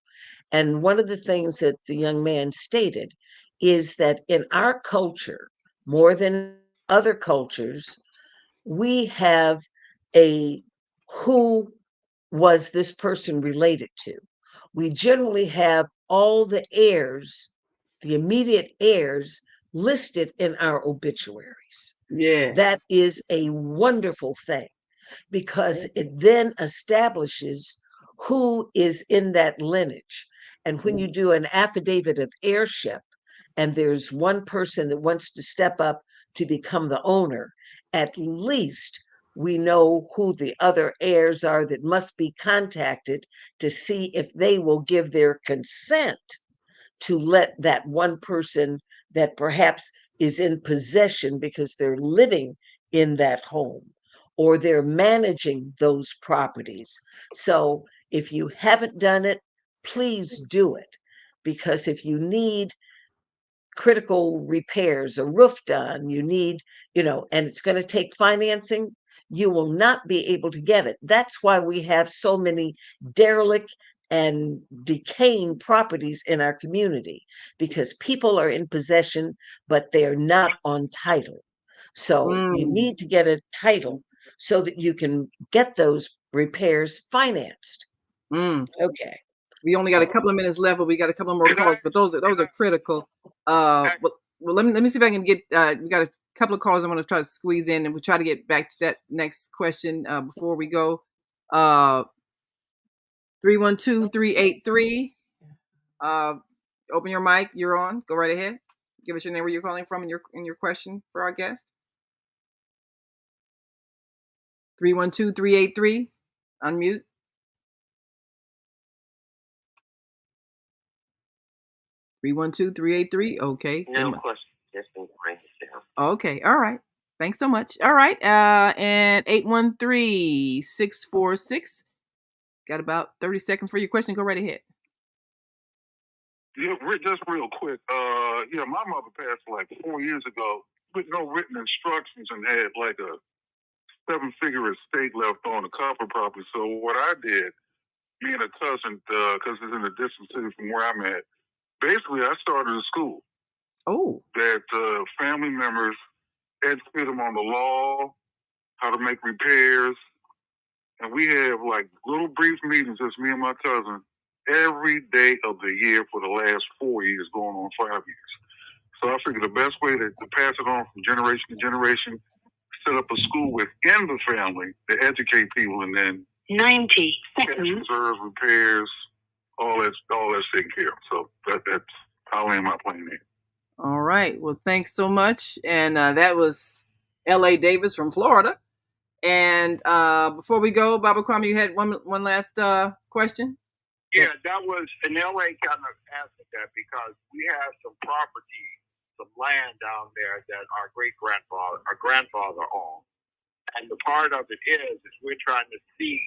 And one of the things that the young man stated is that in our culture, more than other cultures, we have a who was this person related to. We generally have all the heirs, the immediate heirs, listed in our obituaries. Yes. That is a wonderful thing. because it then establishes who is in that lineage. And when you do an affidavit of heirship, and there's one person that wants to step up to become the owner, at least we know who the other heirs are that must be contacted to see if they will give their consent to let that one person that perhaps is in possession because they're living in that home or they're managing those properties. So if you haven't done it, please do it. Because if you need critical repairs, a roof done, you need, and it's going to take financing, you will not be able to get it. That's why we have so many derelict and decaying properties in our community, because people are in possession, but they're not on title. So you need to get a title so that you can get those repairs financed. Okay. We only got a couple of minutes left, but we got a couple more calls. But those are critical. Well, let me see if I can get. We got a couple of calls I want to try to squeeze in, and we'll try to get back to that next question before we go. 312-383. Open your mic. You're on. Go right ahead. Give us your name, where you're calling from, and your question for our guest. 312-383. Unmute. 312-383. Okay. No question. Just been Brenda Sheriff. Okay. All right. Thanks so much. All right. And 813-646. Got about 30 seconds for your question. Go right ahead. Yeah, just real quick. My mother passed like 4 years ago with no written instructions and had like a 7-figure estate left on a copper property. So what I did, me and a cousin, because it's in a distant city from where I'm at, basically I started a school. Oh. That family members educate them on the law, how to make repairs. And we have like little brief meetings, just me and my cousin, every day of the year for the last 4 years, going on 5 years. So I figured the best way to pass it on from generation to generation, set up a school within the family to educate people, and then 90 cash reserves, repairs, all that's taken care of. So that's how I land my plane there. All right. Well, thanks so much. And that was L.A. Davis from Florida. And before we go, Baba Kwame, you had one last question? Yeah, that was in LA kind of asked that because we have some property, some land down there that our grandfather owned. And the part of it is we're trying to see,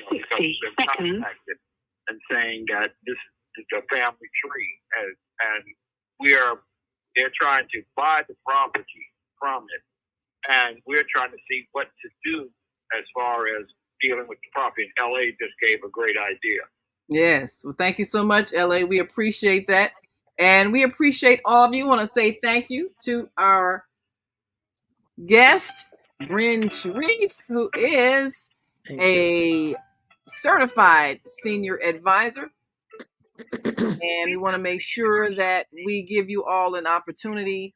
because we've been contacted and saying that this is a family tree, and they're trying to buy the property from it, and we're trying to see what to do as far as dealing with the property. And LA just gave a great idea. Yes. Well, thank you so much, LA. We appreciate that. And we appreciate all of you. I want to say thank you to our guest, Brenda Sheriff, who is a certified senior advisor. And we want to make sure that we give you all an opportunity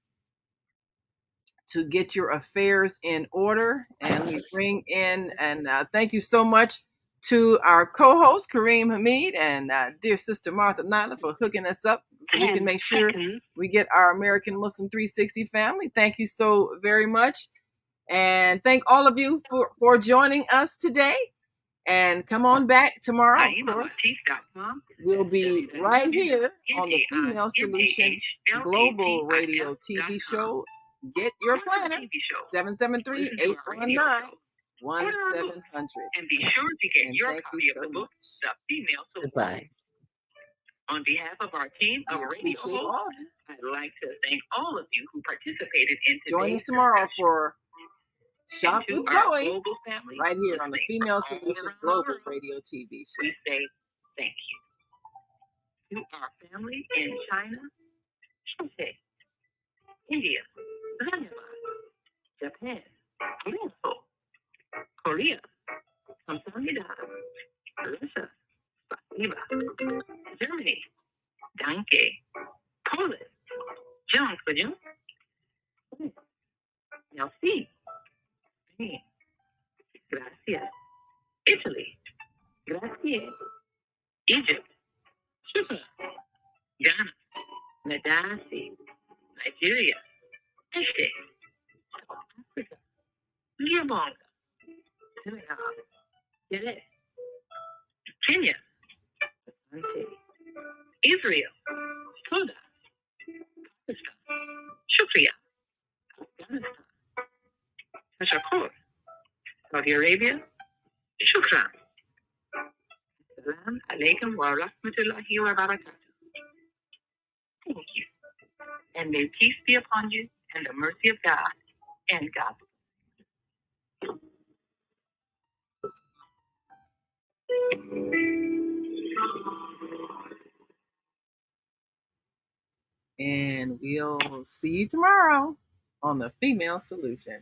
to get your affairs in order. And we bring in, and thank you so much to our co-host, Kareem Hamid, and dear sister Martha Nyla for hooking us up so we can make sure we get our American Muslim 360 family. Thank you so very much. And thank all of you for joining us today. And come on back tomorrow, of course. We'll be right here on the Female Solution Global Radio TV show. Get your planner, 773-819-1700. And be sure to get your copy of the book, The Female Solution. Goodbye. On behalf of our team of radio hosts, I'd like to thank all of you who participated in today's Join us tomorrow discussion. for Shop And to with our Zoe, global family, right here on the listening Female all Solution around the Global world, Radio TV show. we say thank you. To our family in China, Shute, India, Zanzibar, Japan, Mexico, Korea, Kamsahamnida, Russia, Spasiba, Germany, Danke, Poland, Dziękuję, Merci, Spain, Gracias. Italy. Gracias. Egypt. Shukra. Ghana. Nadasi. Nigeria. Este. South Africa. Gabon. Senegal. Yere. Kenya. Asante. Israel. Toda. Pakistan. Shukriya. Afghanistan. Tashakkur. Saudi Arabia. Shukran. Salam alaikum wa rahmatullahi wa barakatuh. Thank you. And may peace be upon you and the mercy of God and God. And we'll see you tomorrow on the Female Solution.